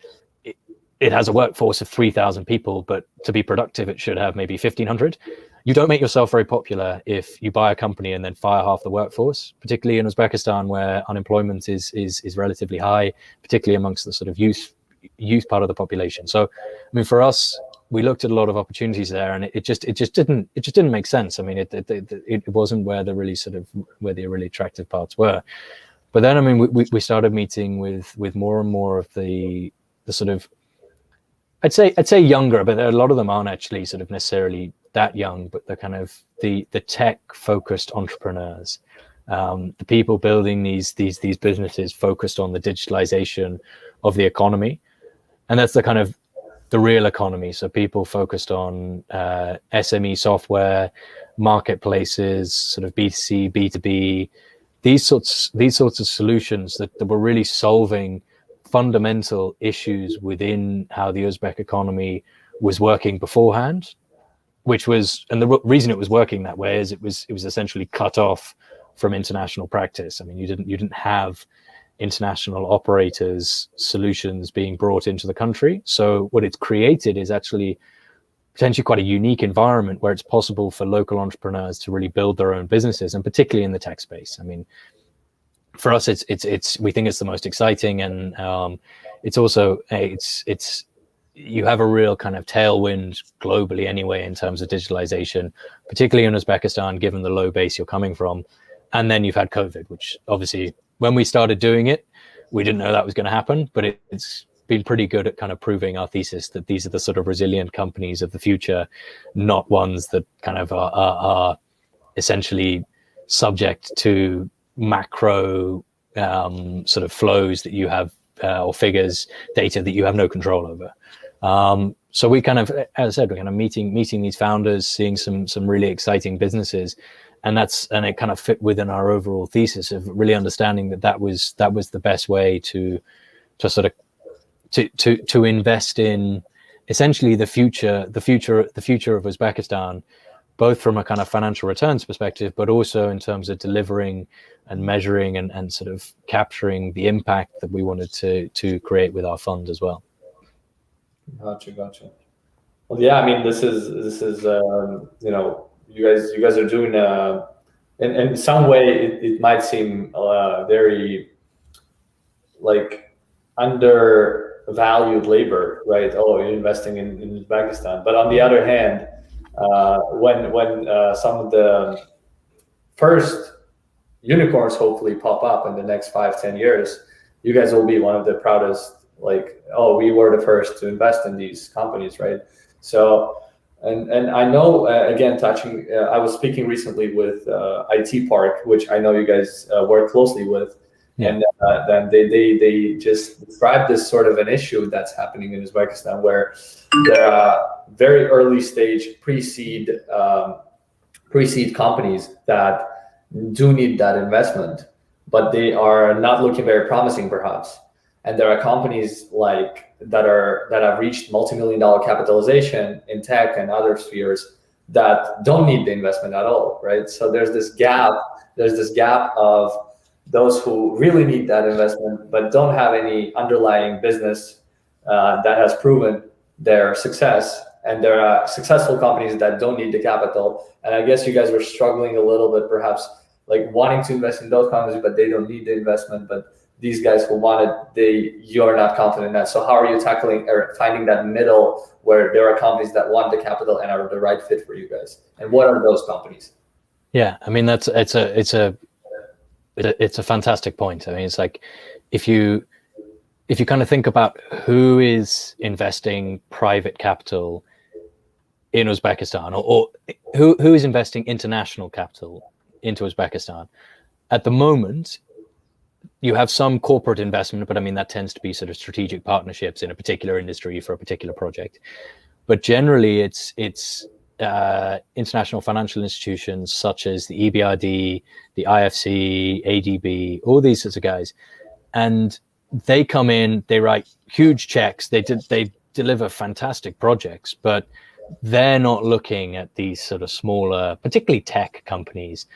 it has a workforce of 3,000 people, but to be productive, it should have maybe 1,500. You don't make yourself very popular if you buy a company and then fire half the workforce, particularly in Uzbekistan where unemployment is relatively high, particularly amongst the sort of youth part of the population. So, I mean, for us, we looked at a lot of opportunities there, and it just didn't make sense. I mean, it wasn't where the really attractive parts were. But then, I mean, we started meeting with more and more of the sort of, I'd say younger, but a lot of them aren't actually sort of necessarily that young, but the kind of the tech focused entrepreneurs, the people building these businesses focused on the digitalization of the economy. And that's the kind of the real economy. So people focused on SME software, marketplaces, sort of B2C, B2B, these sorts of solutions that were really solving fundamental issues within how the Uzbek economy was working beforehand, and the reason it was working that way is it was essentially cut off from international practice. I mean, you didn't have international operators solutions being brought into the country. So what it's created is actually potentially quite a unique environment where it's possible for local entrepreneurs to really build their own businesses, and particularly in the tech space. I mean, for us, it's we think it's the most exciting, and it's also you have a real kind of tailwind globally anyway in terms of digitalization, particularly in Uzbekistan, given the low base you're coming from. And then you've had COVID, which obviously when we started doing it, we didn't know that was going to happen, but it's been pretty good at kind of proving our thesis that these are the sort of resilient companies of the future, not ones that kind of are essentially subject to macro sort of flows that you have or figures, data that you have no control over. So we kind of, as I said, we're kind of meeting these founders, seeing some really exciting businesses, and it kind of fit within our overall thesis of really understanding that was the best way to sort of to invest in essentially the future of Uzbekistan, both from a kind of financial returns perspective, but also in terms of delivering and measuring and sort of capturing the impact that we wanted to create with our fund as well. Gotcha. Well, yeah, I mean, this is you guys are doing in some way it might seem very like undervalued labor, right? Oh, you're investing in Uzbekistan, but on the other hand, when some of the first unicorns hopefully pop up in the next 5-10 years, you guys will be one of the proudest, like, oh, we were the first to invest in these companies, right? So and I know again, touching I was speaking recently with IT Park, which I know you guys work closely with. Yeah. And then they just described this sort of an issue that's happening in Uzbekistan, where there are very early stage pre-seed companies that do need that investment, but they are not looking very promising, perhaps. And there are companies like that have reached multi-million-dollar capitalization in tech and other spheres that don't need the investment at all, right? So there's this gap. There's this gap of those who really need that investment but don't have any underlying business that has proven their success, and there are successful companies that don't need the capital. And I guess you guys were struggling a little bit, perhaps, like wanting to invest in those companies, but they don't need the investment. But these guys who want it, you're not confident in that. So how are you tackling or finding that middle where there are companies that want the capital and are the right fit for you guys? And what are those companies? Yeah, I mean, it's a fantastic point. I mean, it's like if you kind of think about who is investing private capital in Uzbekistan, or who is investing international capital into Uzbekistan at the moment, you have some corporate investment, but I mean, that tends to be sort of strategic partnerships in a particular industry for a particular project. But generally, it's international financial institutions such as the EBRD, the IFC, ADB, all these sorts of guys. And they come in, they write huge checks, they deliver fantastic projects, but they're not looking at these sort of smaller, particularly tech companies.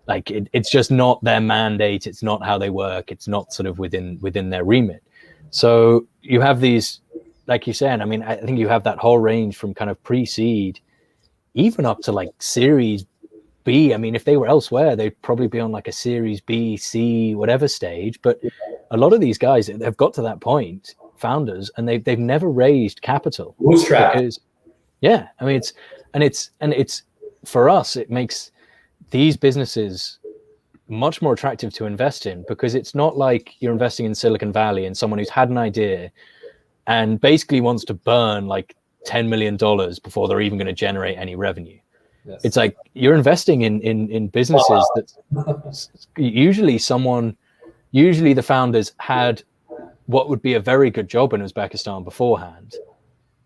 Like it's just not their mandate. It's not how they work. It's not sort of within their remit. So you have these, like you said, I mean, I think you have that whole range from kind of pre-seed, even up to like Series B. I mean, if they were elsewhere, they'd probably be on like a Series B, C, whatever stage. But a lot of these guys have got to that point, founders, and they've never raised capital. Bootstrap. Yeah, I mean, it's for us, it makes these businesses much more attractive to invest in, because it's not like you're investing in Silicon Valley and someone who's had an idea and basically wants to burn like $10 million before they're even going to generate any revenue. Yes. It's like you're investing in businesses that usually the founders had what would be a very good job in Uzbekistan beforehand,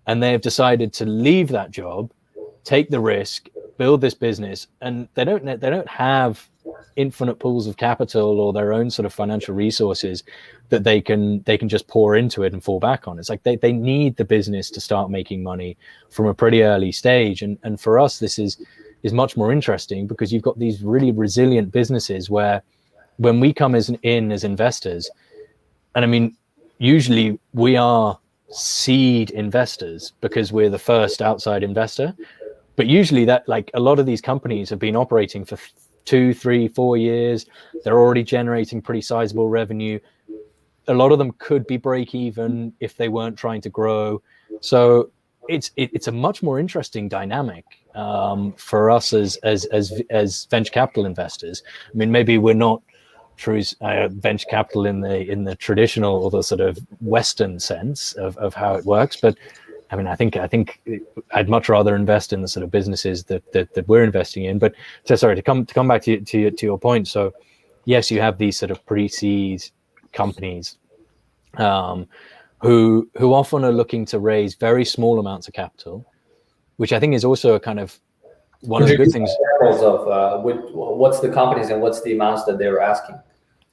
and they have decided to leave that job, take the risk, build this business, and they don't have infinite pools of capital or their own sort of financial resources that they can just pour into it and fall back on. It's like they need the business to start making money from a pretty early stage. And for us, this is much more interesting, because you've got these really resilient businesses where when we come in as investors, and I mean, usually we are seed investors because we're the first outside investor. But usually that, like, a lot of these companies have been operating for 2, 3, 4 years. They're already generating pretty sizable revenue. A lot of them could be break even if they weren't trying to grow. So it's a much more interesting dynamic for us as venture capital investors. I mean, maybe we're not true venture capital in the traditional or the sort of Western sense of how it works, but I mean, I think I'd much rather invest in the sort of businesses that we're investing in. But to come back to your point. So yes, you have these sort of pre-seed companies who often are looking to raise very small amounts of capital, which I think is also a kind of one of the good things. Examples of what's the companies and what's the amounts that they were asking?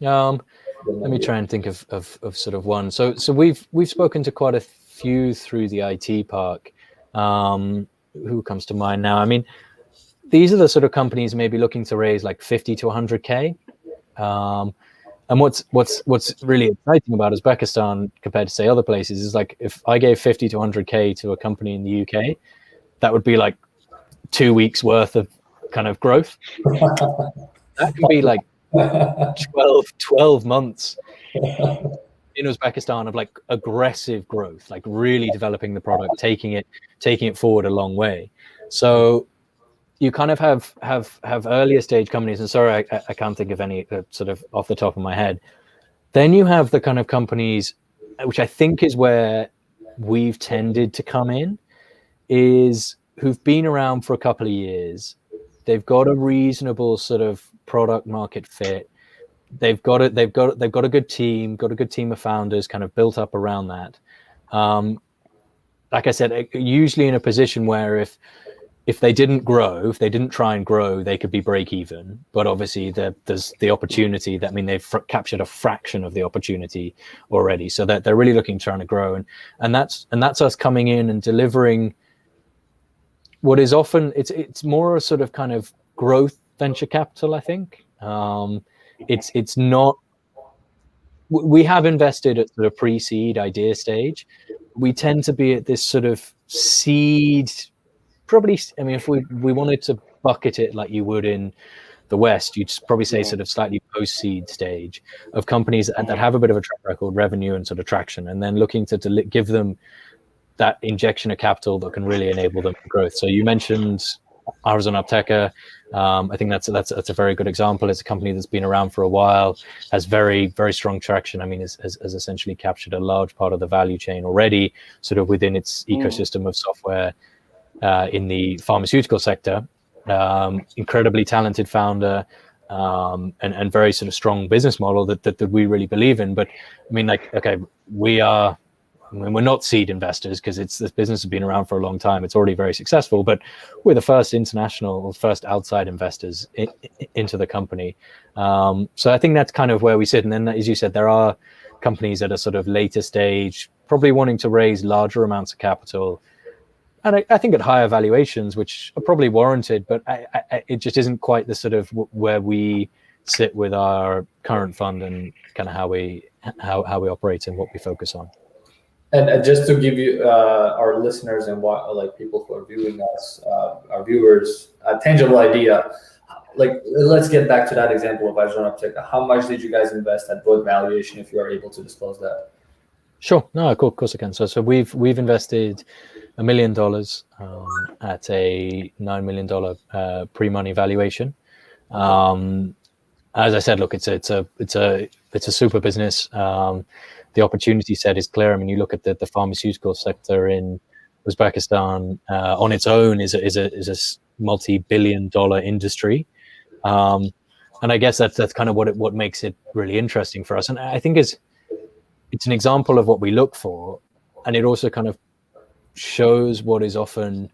Let me try and think of sort of one. So we've spoken to quite a few through the IT Park. Who comes to mind now? I mean, these are the sort of companies maybe looking to raise like 50 to 100K. And what's really exciting about Uzbekistan compared to say other places is, like, if I gave 50 to 100K to a company in the UK, that would be like 2 weeks worth of kind of growth. That can be like 12 months in Uzbekistan of like aggressive growth, like really developing the product, taking it forward a long way. So you kind of have earlier stage companies, and sorry, I can't think of any sort of off the top of my head. Then you have the kind of companies, which I think is where we've tended to come in, is who've been around for a couple of years. They've got a reasonable sort of product market fit. They've got a good team, of founders kind of built up around that. Like I said, usually in a position where if if they didn't grow, if they didn't try and grow, they could be break even. But obviously there's the opportunity that, I mean, they've captured a fraction of the opportunity already. So that they're really looking, trying to grow. And that's us coming in and delivering what is often, it's more a sort of kind of growth venture capital, I think. It's not, we have invested at sort of pre-seed idea stage. We tend to be at this sort of seed, probably, I mean, if we wanted to bucket it like you would in the West, you'd probably say sort of slightly post-seed stage of companies that have a bit of a track record, revenue and sort of traction, and then looking to give them that injection of capital that can really enable them for growth. So you mentioned Arzon Apteka. I think that's a very good example. It's a company that's been around for a while, has very, very strong traction. I mean, has essentially captured a large part of the value chain already, sort of within its ecosystem of software in the pharmaceutical sector. Incredibly talented founder, and very sort of strong business model that we really believe in. But I mean, like, okay, we're not seed investors because this business has been around for a long time. It's already very successful, but we're the first international or first outside investors into the company. So I think that's kind of where we sit. And then, as you said, there are companies at a sort of later stage, probably wanting to raise larger amounts of capital. And I think at higher valuations, which are probably warranted, but it just isn't quite the sort of where we sit with our current fund and kind of how we operate and what we focus on. And just to give you our listeners and like people who are viewing us, our viewers, a tangible idea. Like, let's get back to that example of Arzon Apteka. How much did you guys invest at what valuation, if you are able to disclose that? Sure. No, of course I can. So we've invested $1 million at a $9 million pre-money valuation. As I said, look, it's a super business. The opportunity set is clear. I mean, you look at the pharmaceutical sector in Uzbekistan on its own is a multi-billion-dollar industry, and I guess that's kind of what makes it really interesting for us. And I think it's an example of what we look for, and it also kind of shows what is often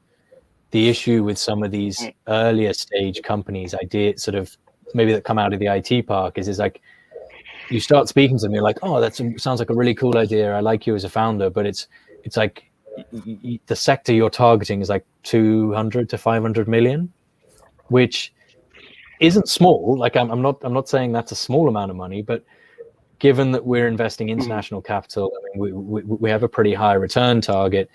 the issue with some of these earlier stage companies, ideas sort of maybe that come out of the IT park is like, you start speaking to them, you're like, oh, that sounds like a really cool idea. I like you as a founder, but it's like the sector you're targeting is like 200 to 500 million, which isn't small. Like I'm not saying that's a small amount of money, but given that we're investing international capital, I mean, we have a pretty high return target.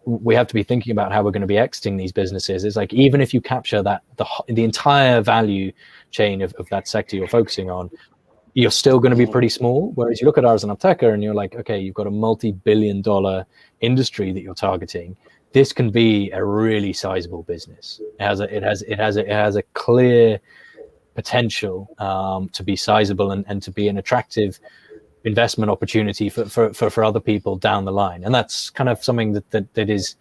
We have to be thinking about how we're going to be exiting these businesses. It's like, even if you capture that the entire value chain of that sector you're focusing on, you're still going to be pretty small. Whereas you look at Arzon Apteka and you're like, okay, you've got a multi-billion-dollar industry that you're targeting. This can be a really sizable business. It has a clear potential to be sizable and to be an attractive investment opportunity for other people down the line. And that's kind of something that is,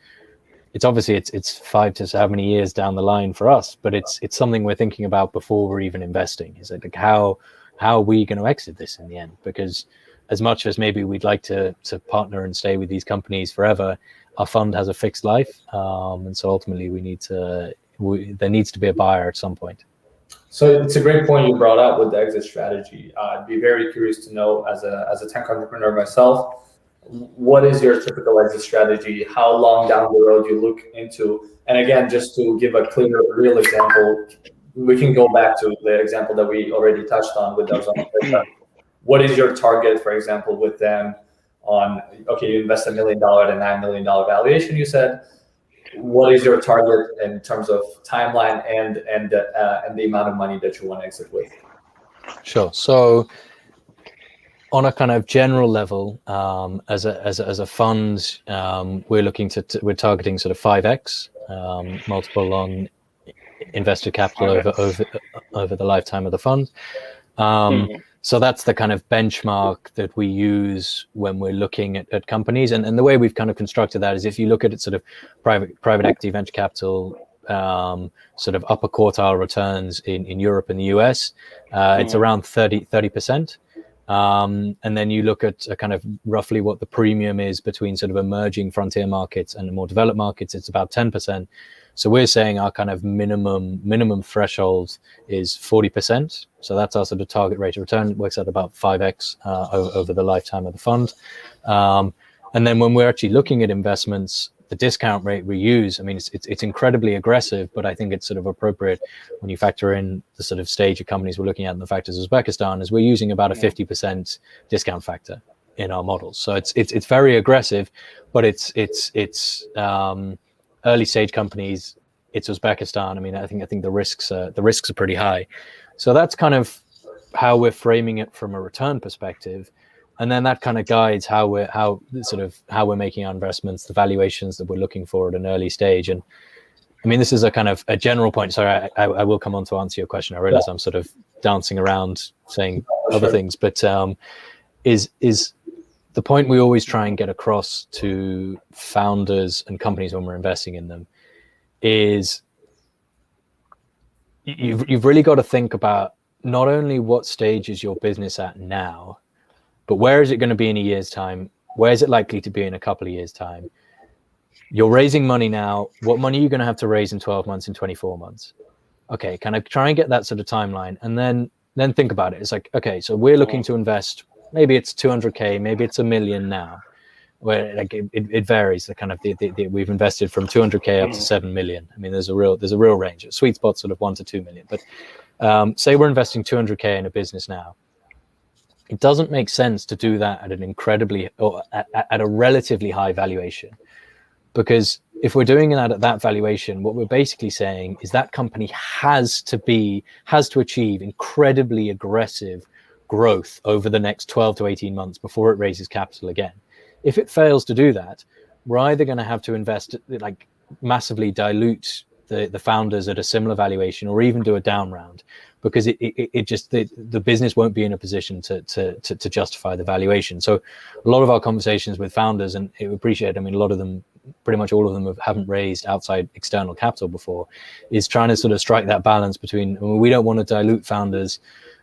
it's obviously it's 5 to so many years down the line for us, but it's something we're thinking about before we're even investing. Is it like how are we going to exit this in the end? Because as much as maybe we'd like to partner and stay with these companies forever, our fund has a fixed life, and so ultimately there needs to be a buyer at some point. So it's a great point you brought up with the exit strategy. I'd be very curious to know, as a tech entrepreneur myself, what is your typical exit strategy? How long down the road you look into? And again, just to give a clear, real example, we can go back to the example that we already touched on with those. What is your target, for example, with them on, okay, you invest $1 million at a $9 million valuation, you said. What is your target in terms of timeline and the amount of money that you want to exit with? Sure. So on a kind of general level, as a fund, we're targeting sort of 5x multiple on investor capital over the lifetime of the fund. So that's the kind of benchmark that we use when we're looking at companies. And the way we've kind of constructed that is, if you look at it sort of private equity, venture capital, sort of upper quartile returns in Europe and the US, it's around 30%. And then you look at kind of roughly what the premium is between sort of emerging frontier markets and more developed markets, it's about 10%. So we're saying our kind of minimum threshold is 40%. So that's our sort of target rate of return. It works out about 5x over the lifetime of the fund. And then when we're actually looking at investments, the discount rate we use, I mean, it's incredibly aggressive, but I think it's sort of appropriate when you factor in the sort of stage of companies we're looking at, and the fact is Uzbekistan is we're using about a 50% discount factor in our models. So it's very aggressive, but it's early stage companies. It's Uzbekistan. I mean, I think the risks are pretty high. So that's kind of how we're framing it from a return perspective. And then that kind of guides how we're making our investments, the valuations that we're looking for at an early stage. And I mean, this is a kind of a general point. Sorry, I will come on to answer your question. I realize I'm sort of dancing around saying other things, but is the point we always try and get across to founders and companies when we're investing in them is you've really got to think about not only what stage is your business at now, but where is it going to be in a year's time? Where is it likely to be in a couple of years' time? You're raising money now. What money are you going to have to raise in 12 months, in 24 months? Okay, kind of try and get that sort of timeline, and then think about it. It's like, okay, so we're looking to invest. Maybe it's 200K, maybe it's $1 million now. Where like it varies. The kind of we've invested from 200K up to 7 million. I mean, there's a real range. A sweet spot sort of 1 to 2 million. But say we're investing 200K in a business now. It doesn't make sense to do that at an incredibly or at a relatively high valuation, because if we're doing that at that valuation, what we're basically saying is that company has to achieve incredibly aggressive growth over the next 12 to 18 months before it raises capital again. If it fails to do that, we're either going to have to invest, like massively dilute the founders at a similar valuation, or even do a down round, because the business won't be in a position to justify the valuation. So a lot of our conversations with founders, and we appreciate, I mean, a lot of them, pretty much all of them haven't raised outside external capital before, is trying to sort of strike that balance between, I mean, we don't want to dilute founders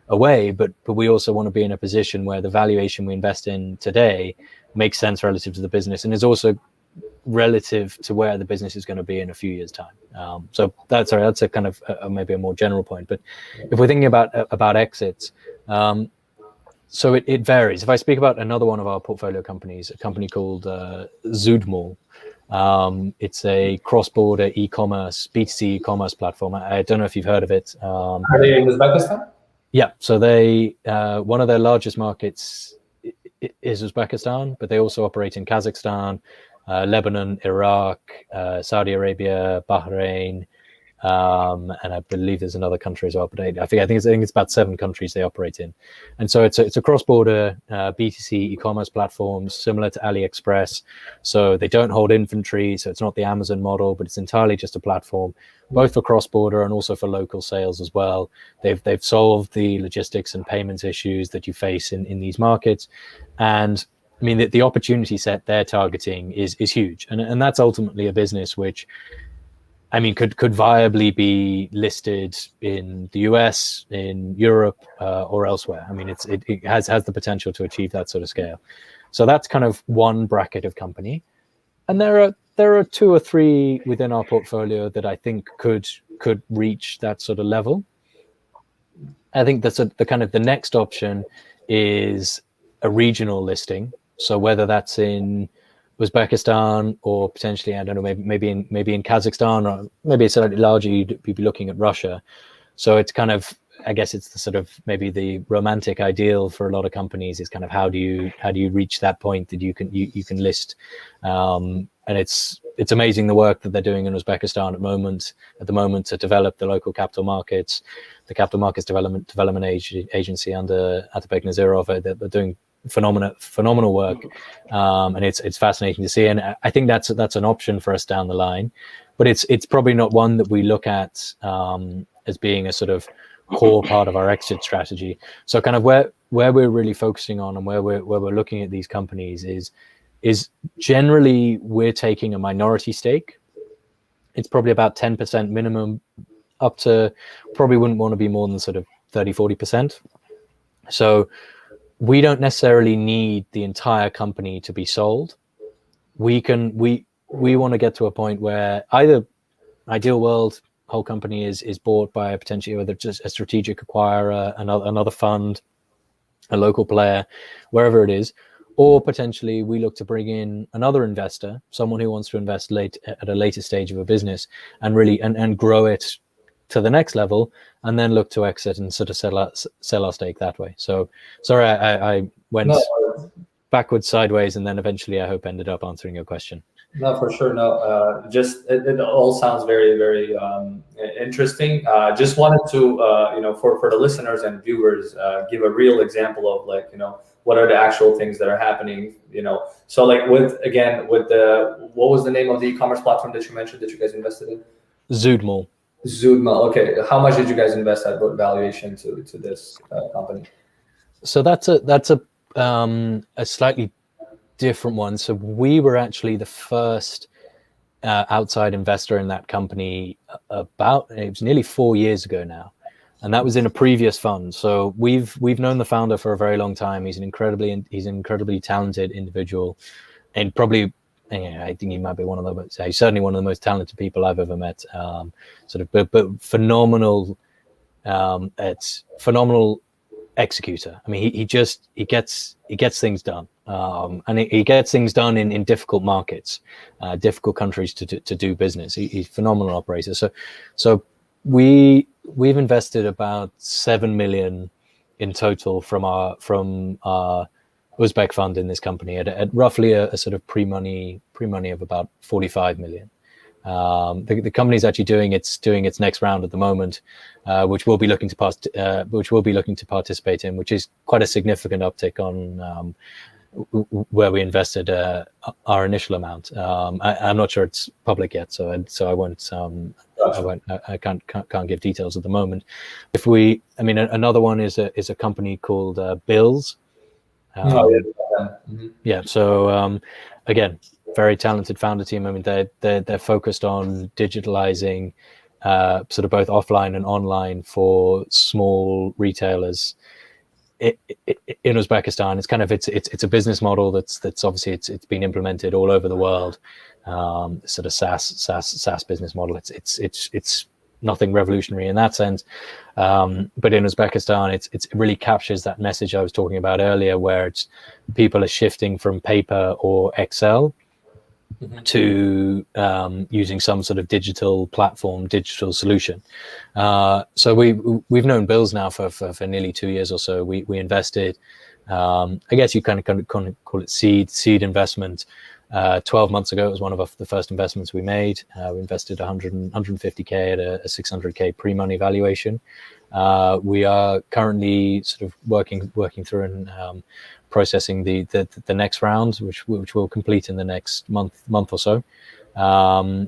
away, but we also want to be in a position where the valuation we invest in today makes sense relative to the business, and is also relative to where the business is going to be in a few years' time. So that's a kind of maybe a more general point. But if we're thinking about exits, so it varies. If I speak about another one of our portfolio companies, a company called Zoodmall, it's a cross-border e-commerce, B2C e-commerce platform. I don't know if you've heard of it. Are they in Uzbekistan? Yeah, so they one of their largest markets is Uzbekistan, but they also operate in Kazakhstan, Lebanon, Iraq, Saudi Arabia, Bahrain, and I believe there's another country as well. But I think it's about 7 countries they operate in, and so it's a cross-border B2C e-commerce platform similar to AliExpress. So they don't hold inventory, so it's not the Amazon model, but it's entirely just a platform, both for cross-border and also for local sales as well. They've solved the logistics and payments issues that you face in these markets, and I mean, the opportunity set they're targeting is huge, and that's ultimately a business which, I mean, could viably be listed in the US, in Europe, or elsewhere. I mean, it has the potential to achieve that sort of scale. So that's kind of one bracket of company, and there are 2 or 3 within our portfolio that I think could reach that sort of level. I think that's the kind of the next option is a regional listing. So whether that's in Uzbekistan or potentially, I don't know, maybe in Kazakhstan, or maybe it's slightly larger, you'd be looking at Russia. So it's kind of, I guess it's the sort of maybe the romantic ideal for a lot of companies is kind of how do you reach that point that you can list, and it's amazing the work that they're doing in Uzbekistan at the moment to develop the local capital markets, the capital markets development agency under Atabek Nazirov. They're doing phenomenal work, and it's fascinating to see, and I think that's an option for us down the line, but it's probably not one that we look at as being a sort of core part of our exit strategy. So kind of where we're really focusing on and where we're looking at these companies is generally we're taking a minority stake. It's probably about 10% minimum, up to probably wouldn't want to be more than sort of 30-40%. So we don't necessarily need the entire company to be sold. We want to get to a point where either ideal world, whole company is bought by a potentially whether just a strategic acquirer, another fund, a local player, wherever it is, or potentially we look to bring in another investor, someone who wants to invest at a later stage of a business and really and grow it to the next level, and then look to exit and sort of sell our stake that way. So sorry, I went backwards, sideways, and then eventually I hope ended up answering your question. No, for sure. No, just it all sounds very, very interesting. Just wanted to, for the listeners and viewers, give a real example of what are the actual things that are happening. So with what was the name of the e-commerce platform that you mentioned that you guys invested in? Zoodmal. Zoodmal. Okay, how much did you guys invest at what valuation to this company? So that's a slightly different one. So we were actually the first outside investor in that company it was nearly 4 years ago now, and that was in a previous fund. So we've known the founder for a very long time. He's an incredibly talented individual, and probably I think he might be he's certainly one of the most talented people I've ever met. But phenomenal. It's phenomenal executor. I mean, he gets things done, and he gets things done in difficult markets, difficult countries to do business. He's a phenomenal operator. So we've invested about 7 million in total from our Uzbek fund in this company at roughly a sort of pre-money of about 45 million. The company is actually doing its next round at the moment, which we'll be looking to participate in, which is quite a significant uptick on where we invested our initial amount. I'm not sure it's public yet, so I can't give details at the moment. Another one is a company called Bills. Yeah. So again, very talented founder team. I mean, they're focused on digitalizing sort of both offline and online for small retailers in Uzbekistan. It's a business model that's obviously it's been implemented all over the world. Sort of SaaS business model. It's nothing revolutionary in that sense, but in Uzbekistan, it really captures that message I was talking about earlier, where people are shifting from paper or Excel to using some sort of digital platform, digital solution. So we've known Bills now for nearly 2 years or so. We invested, I guess you kind of call it seed investment. 12 months ago, it was one of the first investments we made. We invested 150k at a 600k pre-money valuation. We are currently sort of working through and processing the next round, which will complete in the next month or so,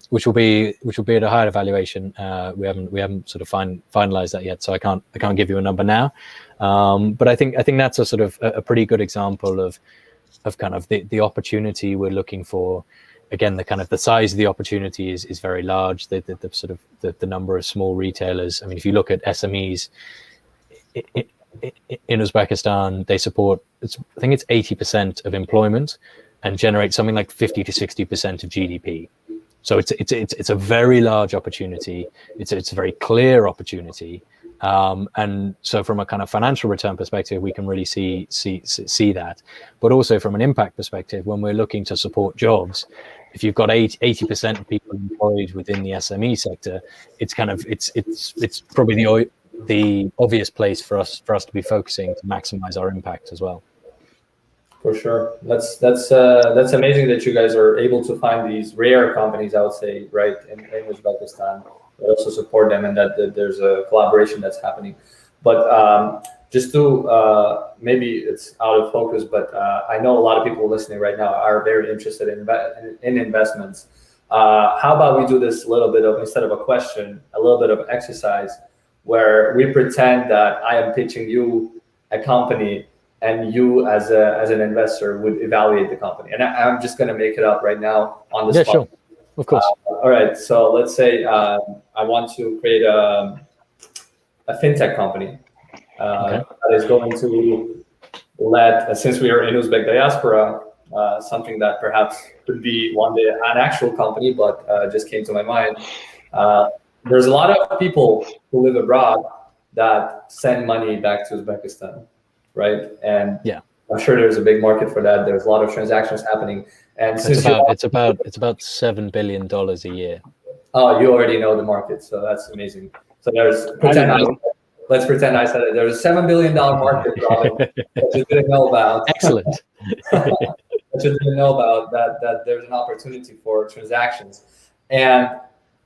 which will be at a higher valuation. We haven't sort of finalized that yet, so I can't give you a number now. But I think that's a sort of a pretty good example of kind of the opportunity we're looking for. Again, the kind of the size of the opportunity is very large. The sort of the number of small retailers. I mean, if you look at SMEs in Uzbekistan, they support, I think it's 80% of employment and generate something like 50 to 60% of GDP. So it's a very large opportunity. It's a very clear opportunity. And so from a kind of financial return perspective, we can really see that. But also from an impact perspective, when we're looking to support jobs, if you've got 80% of people employed within the SME sector, it's probably the obvious place for us to be focusing to maximize our impact as well. For sure, that's amazing that you guys are able to find these rare companies, I would say, right, in Uzbekistan, but also support them, and that there's a collaboration that's happening. But just to maybe it's out of focus, but I know a lot of people listening right now are very interested in investments. How about we do this little bit of, instead of a question, a little bit of exercise, where we pretend that I am pitching you a company and you as an investor would evaluate the company. And I'm just going to make it up right now on the spot. Sure. Of course. All right. So let's say I want to create a fintech company that is going to let, since we are in Uzbek diaspora, something that perhaps could be one day an actual company, but just came to my mind. There's a lot of people who live abroad that send money back to Uzbekistan, right? And Yeah. I'm sure there's a big market for that. There's a lot of transactions happening, and it's about $7 billion a year. Oh, you already know the market, so that's amazing. So let's pretend I said it. There's a $7 billion market, Robin, that you didn't know about. Excellent. That you didn't know about, that there's an opportunity for transactions. And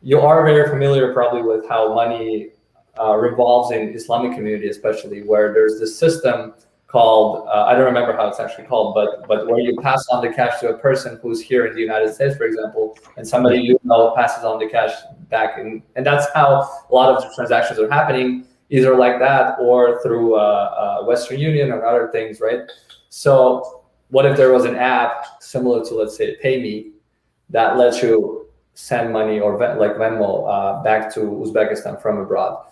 you are very familiar probably with how money revolves in Islamic community, especially where there's this system called, I don't remember how it's actually called, but where you pass on the cash to a person who's here in the United States, for example, and somebody you know passes on the cash back. And that's how a lot of the transactions are happening, either like that or through Western Union or other things, right? So what if there was an app similar to, let's say, PayMe, that lets you send money, or like Venmo, back to Uzbekistan from abroad?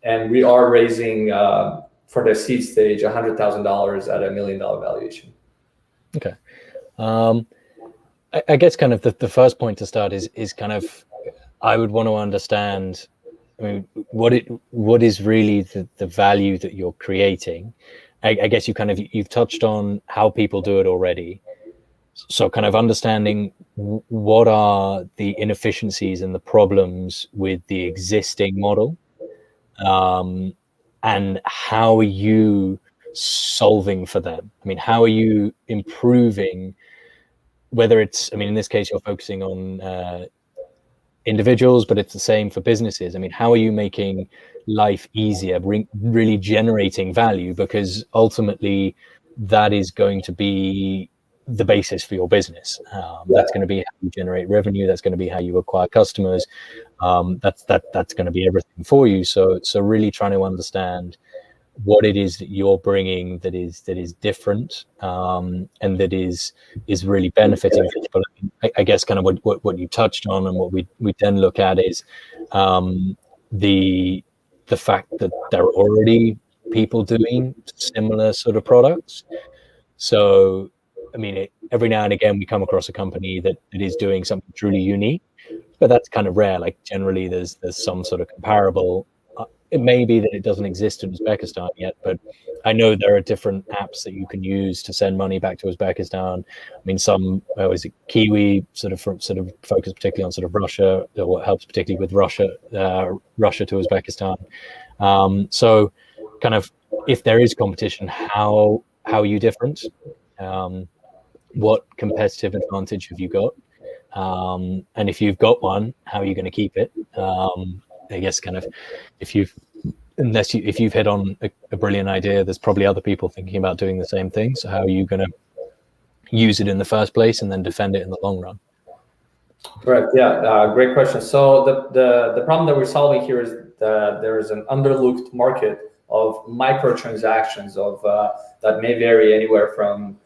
And we are raising, for the seed stage, $100,000 at $1 million valuation. Okay. I guess kind of the first point to start is kind of, I would want to understand, I mean, what is really the value that you're creating? I guess you've touched on how people do it already. So kind of understanding what are the inefficiencies and the problems with the existing model, and how are you solving for them? I mean, how are you improving, whether it's, I mean, in this case, you're focusing on individuals, but it's the same for businesses. I mean, how are you making life easier, really generating value? Because ultimately that is going to be the basis for your business. That's going to be how you generate revenue. That's going to be how you acquire customers. That's going to be everything for you. So really trying to understand what it is that you're bringing that is different, and that is really benefiting people. I guess kind of what you touched on, and what we then look at is the fact that there are already people doing similar sort of products. So I mean, every now and again we come across a company that is doing something truly unique, but that's kind of rare. Like generally there's some sort of comparable. It may be that it doesn't exist in Uzbekistan yet, but I know there are different apps that you can use to send money back to Uzbekistan. I mean, some is it Kiwi sort of focus particularly on sort of Russia, or what helps particularly with Russia to Uzbekistan. So kind of, if there is competition, how are you different? What competitive advantage have you got? And if you've got one, how are you going to keep it? I guess kind of, if you've hit on a brilliant idea, there's probably other people thinking about doing the same thing. So how are you going to use it in the first place and then defend it in the long run? Correct. Yeah. Great question. So the problem that we're solving here is that there is an underlooked market of microtransactions that may vary anywhere from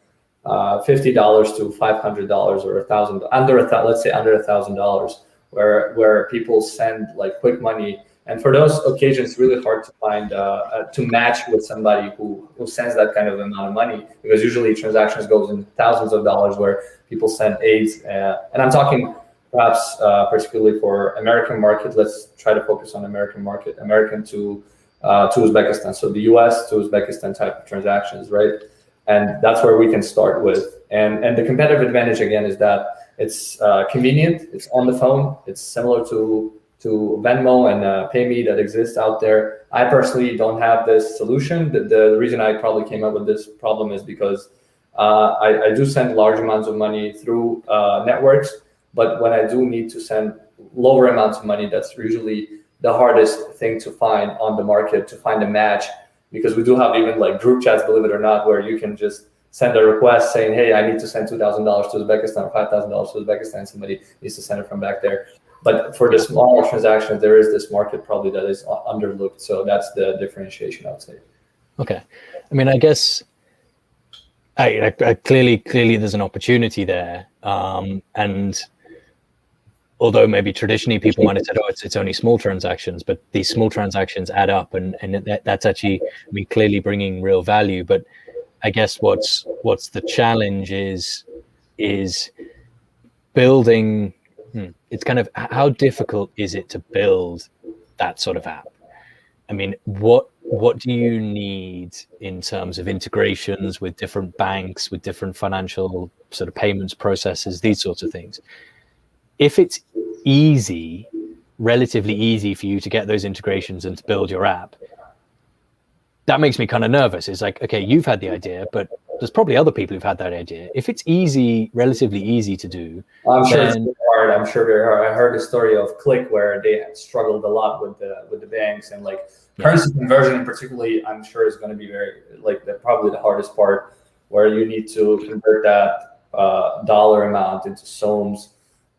$50 to $500 or $1,000, let's say under $1,000, where people send like quick money. And for those occasions, it's really hard to find to match with somebody who sends that kind of amount of money, because usually transactions goes in thousands of dollars where people send aids. And I'm talking perhaps particularly for American market. Let's try to focus on American market, American to Uzbekistan. So the US to Uzbekistan type of transactions, right? And that's where we can start with. And the competitive advantage again is that it's convenient. It's on the phone. It's similar to Venmo and PayMe that exists out there. I personally don't have this solution. The reason I probably came up with this problem is because I do send large amounts of money through networks, but when I do need to send lower amounts of money, that's usually the hardest thing to find on the market, to find a match, because we do have even like group chats, believe it or not, where you can just send a request saying, hey, I need to send $2,000 to Uzbekistan or $5,000 to Uzbekistan. Somebody needs to send it from back there. But for the smaller transactions, there is this market probably that is underlooked. So that's the differentiation, I would say. Okay. I mean, I guess I clearly there's an opportunity there. And although maybe traditionally people might have said, oh, it's only small transactions, but these small transactions add up, and that's actually, I mean, clearly bringing real value. But I guess what's the challenge is building It's kind of, how difficult is it to build that sort of app? I mean, what do you need in terms of integrations with different banks, with different financial sort of payments processes, these sorts of things? If it's easy, relatively easy for you to get those integrations and to build your app, that makes me kind of nervous. It's like, okay, you've had the idea, but there's probably other people who've had that idea. If it's easy, relatively easy to do, I'm sure it's hard. I'm sure there are. I heard the story of Click where they struggled a lot with the banks, and like currency conversion, particularly, I'm sure is going to be very probably the hardest part, where you need to convert that dollar amount into soms,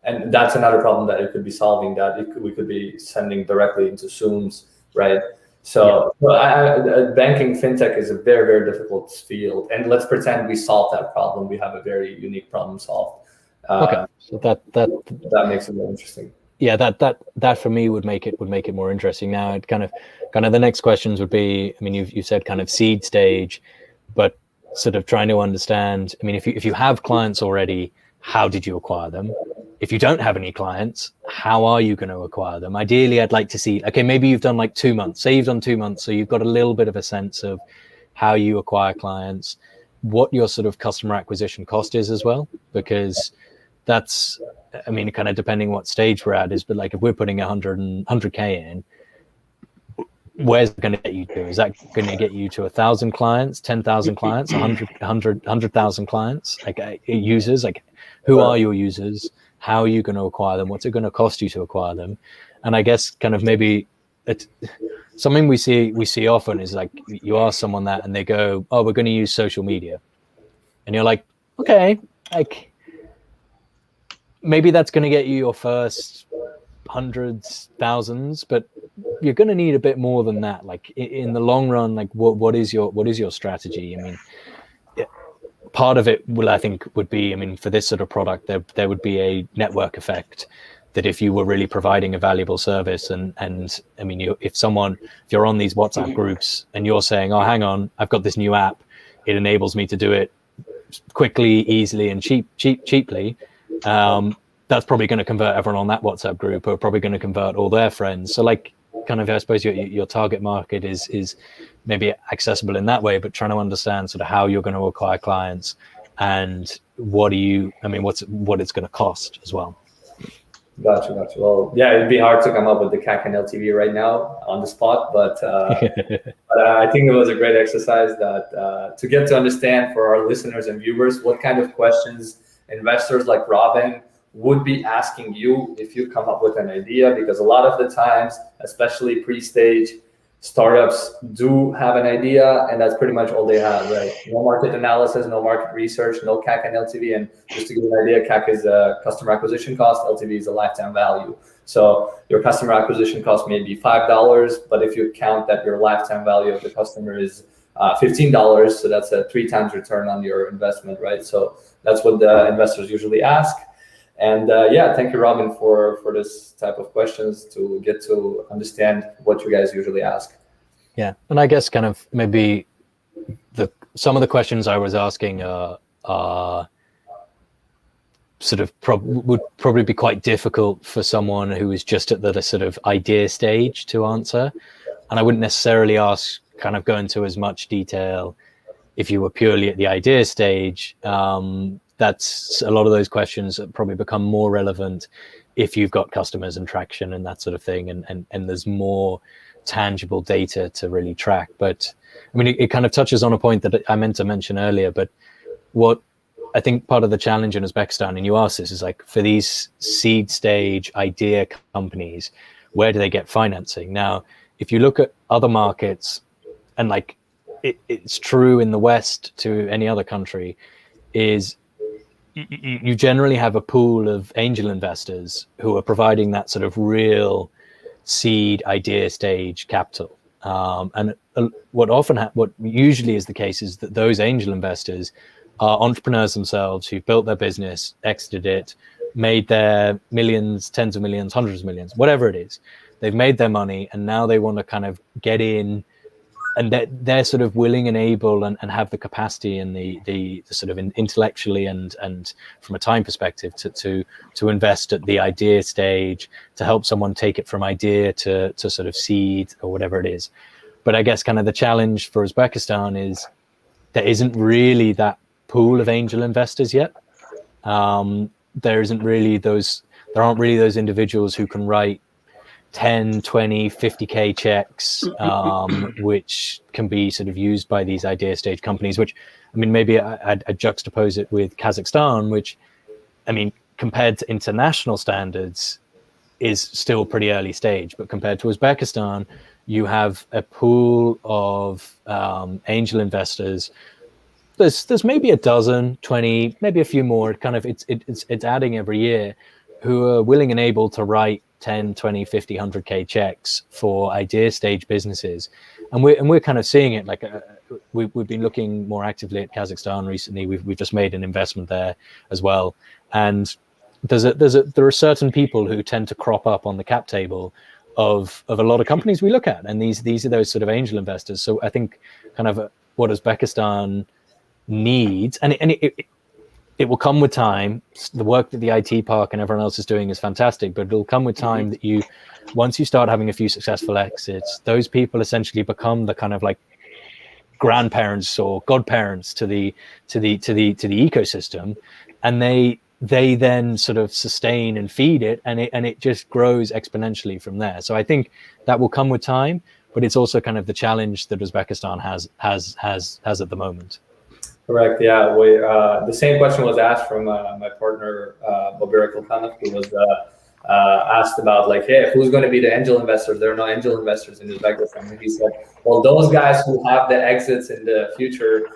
and that's another problem that it could be solving. That we could be sending directly into soms, right? So banking fintech is a very, very difficult field, and let's pretend we solved that problem. We have a very unique problem solved. Okay, so that makes it more interesting. Yeah, that for me would make it more interesting. Now, it kind of the next questions would be, I mean, you said kind of seed stage, but sort of trying to understand. I mean, if you have clients already, how did you acquire them? If you don't have any clients, how are you going to acquire them? Ideally, I'd like to see, okay, maybe you've done like 2 months. Say you've done 2 months, so you've got a little bit of a sense of how you acquire clients, what your sort of customer acquisition cost is as well, because that's, I mean, kind of depending what stage we're at is, but like if we're putting 100K in, where's it going to get you to? Is that going to get you to 1,000 clients, 10,000 clients, 100,000 clients, like users? Like, who are your users? How are you going to acquire them? What's it going to cost you to acquire them? And I guess kind of maybe something we see often is like you ask someone that and they go, "Oh, we're going to use social media," and you're like, "Okay, like maybe that's going to get you your first hundreds, thousands, but you're going to need a bit more than that. Like in the long run, like what is your strategy? I mean." Part of it would be, I mean, for this sort of product, there would be a network effect that if you were really providing a valuable service and I mean, if you're on these WhatsApp groups and you're saying, oh, hang on, I've got this new app, it enables me to do it quickly, easily, and cheaply, that's probably going to convert everyone on that WhatsApp group, or probably going to convert all their friends. So like, kind of, I suppose your target market is maybe accessible in that way, but trying to understand sort of how you're going to acquire clients and what it's going to cost as well. Gotcha. Well, yeah, it'd be hard to come up with the CAC and LTV right now on the spot, but I think it was a great exercise that to get to understand for our listeners and viewers what kind of questions investors like Robin would be asking you if you come up with an idea, because a lot of the times, especially pre-stage, startups do have an idea and that's pretty much all they have, right? No market analysis, no market research, no CAC and LTV. And just to give you an idea, CAC is a customer acquisition cost, LTV is a lifetime value. So your customer acquisition cost may be $5, but if you count that your lifetime value of the customer is $15, so that's a 3 times return on your investment, right? So that's what the investors usually ask. And thank you, Robin, for this type of questions to get to understand what you guys usually ask. Yeah, and I guess kind of maybe some of the questions I was asking are sort of would probably be quite difficult for someone who is just at the sort of idea stage to answer, and I wouldn't necessarily go into as much detail if you were purely at the idea stage. That's a lot of those questions that probably become more relevant if you've got customers and traction and that sort of thing, and there's more tangible data to really track. But I mean, it kind of touches on a point that I meant to mention earlier, but what I think part of the challenge in Uzbekistan, and you asked this, is like for these seed stage idea companies, where do they get financing? Now, if you look at other markets, and like it's true in the West to any other country, is you generally have a pool of angel investors who are providing that sort of real seed idea stage capital. And what usually is the case is that those angel investors are entrepreneurs themselves who've built their business, exited it, made their millions, tens of millions, hundreds of millions, whatever it is. They've made their money, and now they want to kind of get in and they're sort of willing and able and have the capacity and the sort of intellectually and from a time perspective to invest at the idea stage, to help someone take it from idea to sort of seed or whatever it is. But I guess kind of the challenge for Uzbekistan is there isn't really that pool of angel investors yet. There aren't really those individuals who can write 10, 20, 50K checks, which can be sort of used by these idea stage companies, which, I mean, maybe I'd juxtapose it with Kazakhstan, which, I mean, compared to international standards is still pretty early stage, but compared to Uzbekistan, you have a pool of angel investors. There's maybe a dozen, 20, maybe a few more. Kind of it's adding every year, who are willing and able to write 10, 20, 50, 100K checks for idea stage businesses. And we're kind of seeing it, like we've been looking more actively at Kazakhstan recently. We've just made an investment there as well. And there are certain people who tend to crop up on the cap table of a lot of companies we look at. And these are those sort of angel investors. So I think kind of what Uzbekistan needs, and it will come with time. The work that the IT park and everyone else is doing is fantastic, but it'll come with time that once you start having a few successful exits, those people essentially become the kind of like grandparents or godparents to the ecosystem, and they then sort of sustain and feed it, and it just grows exponentially from there. So I think that will come with time, but it's also kind of the challenge that Uzbekistan has at the moment. Correct. Yeah. The same question was asked from my partner, Bobir Khasan, who was asked about like, hey, who's going to be the angel investors? There are no angel investors in Uzbekistan. And he said, well, those guys who have the exits in the future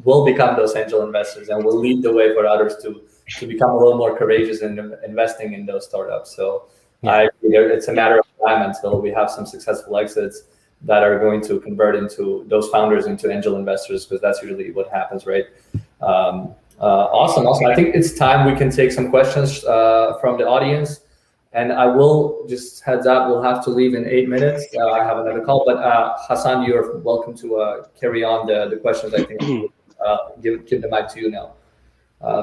will become those angel investors and will lead the way for others to become a little more courageous in investing in those startups. So it's a matter of time until we have some successful exits that are going to convert into those founders into angel investors, because that's usually what happens, right? Awesome. I think it's time we can take some questions from the audience, and I will just heads up, we'll have to leave in 8 minutes. I have another call, but Khasan, you're welcome to carry on the questions. I think give the mic to you now.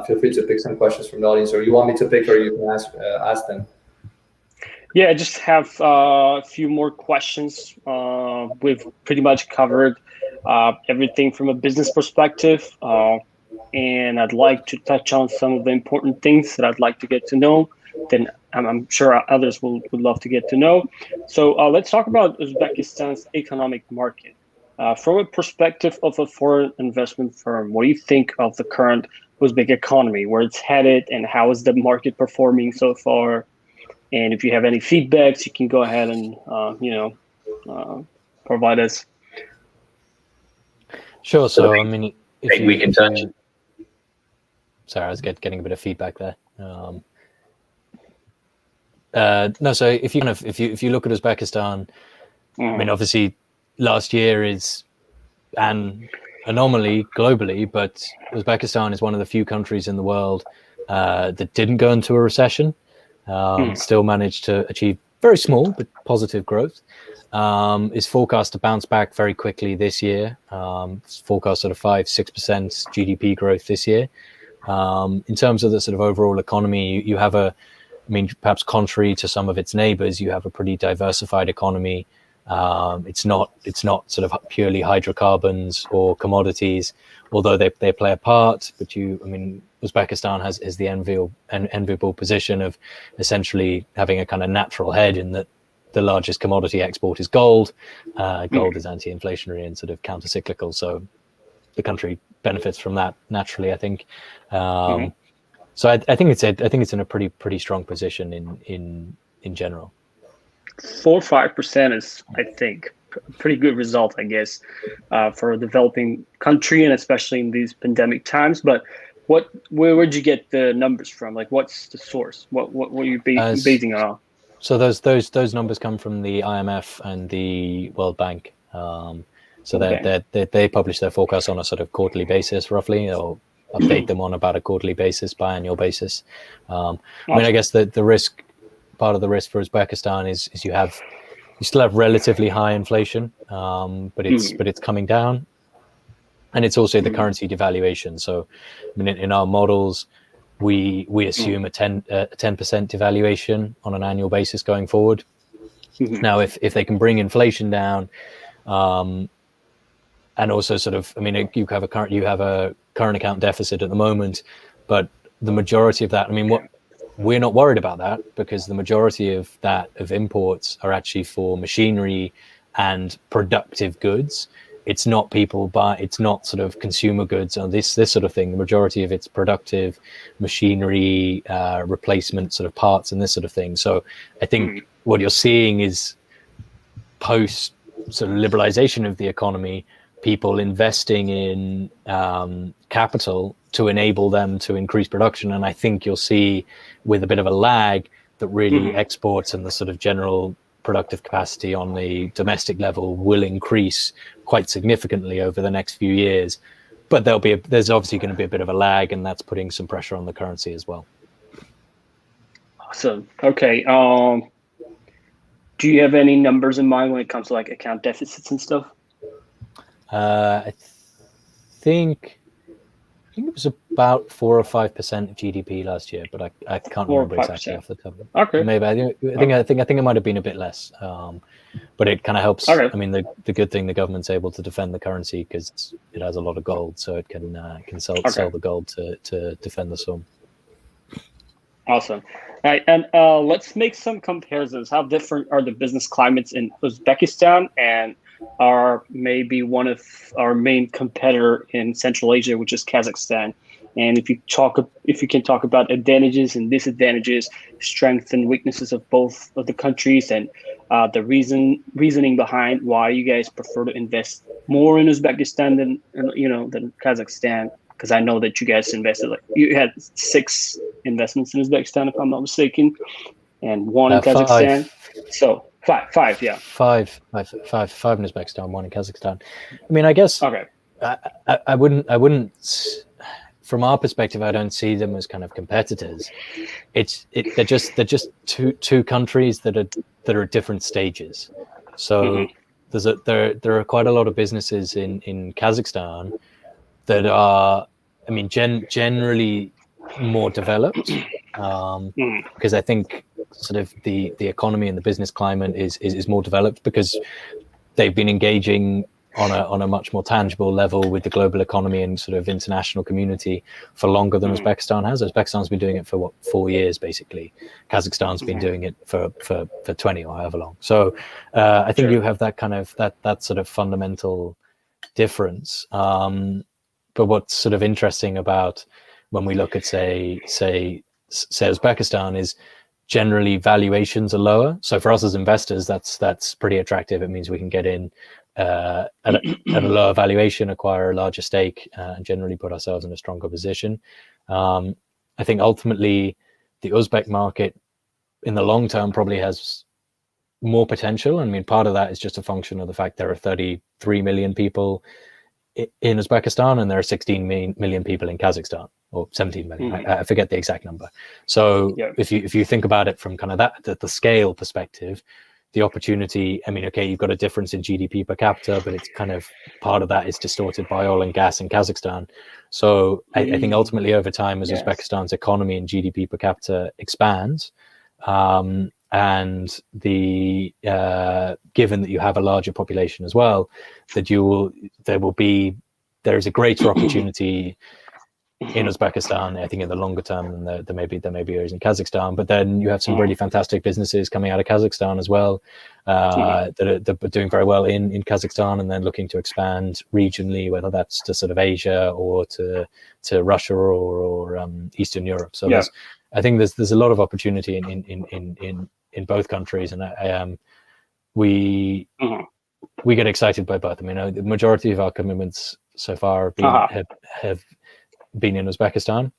Feel free to pick some questions from the audience, or you want me to pick, or you can ask them. Yeah, I just have a few more questions. We've pretty much covered everything from a business perspective, and I'd like to touch on some of the important things that I'd like to get to know. Then I'm sure others would love to get to know. So let's talk about Uzbekistan's economic market. From a perspective of a foreign investment firm, what do you think of the current Uzbek economy, where it's headed, and how is the market performing so far? And if you have any feedbacks, you can go ahead and provide us. Sure. So I mean, if we can touch. Sorry, I was getting a bit of feedback there. No, so if you look at Uzbekistan, I mean, obviously last year is an anomaly globally, but Uzbekistan is one of the few countries in the world that didn't go into a recession. Still managed to achieve very small but positive growth. Is forecast to bounce back very quickly this year. It's forecast sort of 5-6% GDP growth this year. In terms of the sort of overall economy, you have perhaps contrary to some of its neighbors, you have a pretty diversified economy. It's not sort of purely hydrocarbons or commodities, although they play a part. But Uzbekistan is the enviable position of essentially having a kind of natural hedge in that the largest commodity export is gold. Gold is anti-inflationary and sort of counter-cyclical, so the country benefits from that naturally, I think. So I think it's in a pretty strong position in general. 4-5% is, I think, a pretty good result, I guess, for a developing country, and especially in these pandemic times. But where'd you get the numbers from? Like, what's the source? What are you basing it on? So those numbers come from the IMF and the World Bank. So they publish their forecasts on a sort of quarterly basis, roughly, or update them on about a quarterly basis, biannual basis. I guess the risk. Part of the risk for Uzbekistan is you have you still have relatively high inflation, but it's coming down, and it's also the currency devaluation. So, I mean, in our models, we assume a 10% devaluation on an annual basis going forward. Now, if they can bring inflation down, and also sort of, I mean, you have a current account deficit at the moment, but the majority of that, I mean, we're not worried about that, because the majority of imports are actually for machinery and productive goods. It's not it's not sort of consumer goods or this sort of thing. The majority of it's productive machinery, replacement sort of parts and this sort of thing. So I think what you're seeing is post sort of liberalization of the economy, people investing in capital to enable them to increase production. And I think you'll see, with a bit of a lag, that really exports and the sort of general productive capacity on the domestic level will increase quite significantly over the next few years. But there's obviously going to be a bit of a lag, and that's putting some pressure on the currency as well. Awesome. Okay. Do you have any numbers in mind when it comes to like account deficits and stuff? I think it was about 4 or 5% of GDP last year, but I can't remember exactly off the top. Okay. Maybe I think it might have been a bit less. But it kind of helps. Okay. I mean, the good thing, the government's able to defend the currency because it has a lot of gold, so it can sell the gold to defend the sum. Awesome. All right, and let's make some comparisons. How different are the business climates in Uzbekistan and are maybe one of our main competitor in Central Asia, which is Kazakhstan? And if you can talk about advantages and disadvantages, strengths and weaknesses of both of the countries, and the reasoning behind why you guys prefer to invest more in Uzbekistan than Kazakhstan. Because I know that you guys invested, like you had 6 investments in Uzbekistan, if I'm not mistaken, and 1 in Kazakhstan. 5. So 5, yeah. 5 in Uzbekistan, 1 in Kazakhstan. I mean, I guess I wouldn't. From our perspective, I don't see them as kind of competitors. They're just two countries that are at different stages. So there are quite a lot of businesses in Kazakhstan that are, I mean, generally more developed, because I think sort of the economy and the business climate is more developed because they've been engaging on a much more tangible level with the global economy and sort of international community for longer than Uzbekistan has. Uzbekistan's been doing it for 4 years basically. Kazakhstan's been doing it for 20 or however long. So I think you have that kind of that sort of fundamental difference. But what's sort of interesting about when we look at say Uzbekistan is generally valuations are lower. So for us as investors, that's pretty attractive. It means we can get in at a lower valuation, acquire a larger stake, and generally put ourselves in a stronger position. I think ultimately the Uzbek market in the long term probably has more potential. I mean, part of that is just a function of the fact there are 33 million people in Uzbekistan and there are 16 million people in Kazakhstan, or 17 million. I forget the exact number. So if you think about it from kind of the scale perspective, the opportunity, I mean, okay, you've got a difference in GDP per capita, but it's kind of part of that is distorted by oil and gas in Kazakhstan. So I think ultimately over time, as Uzbekistan's economy and GDP per capita expands, and given that you have a larger population as well, that there is a greater opportunity in Uzbekistan, I think, in the longer term than there may be areas in Kazakhstan. But then you have some really fantastic businesses coming out of Kazakhstan as well, that are doing very well in Kazakhstan, and then looking to expand regionally, whether that's to sort of Asia or to Russia or Eastern Europe. So I think there's a lot of opportunity in both countries, and we get excited by both. I mean, the majority of our commitments so far have been in Uzbekistan,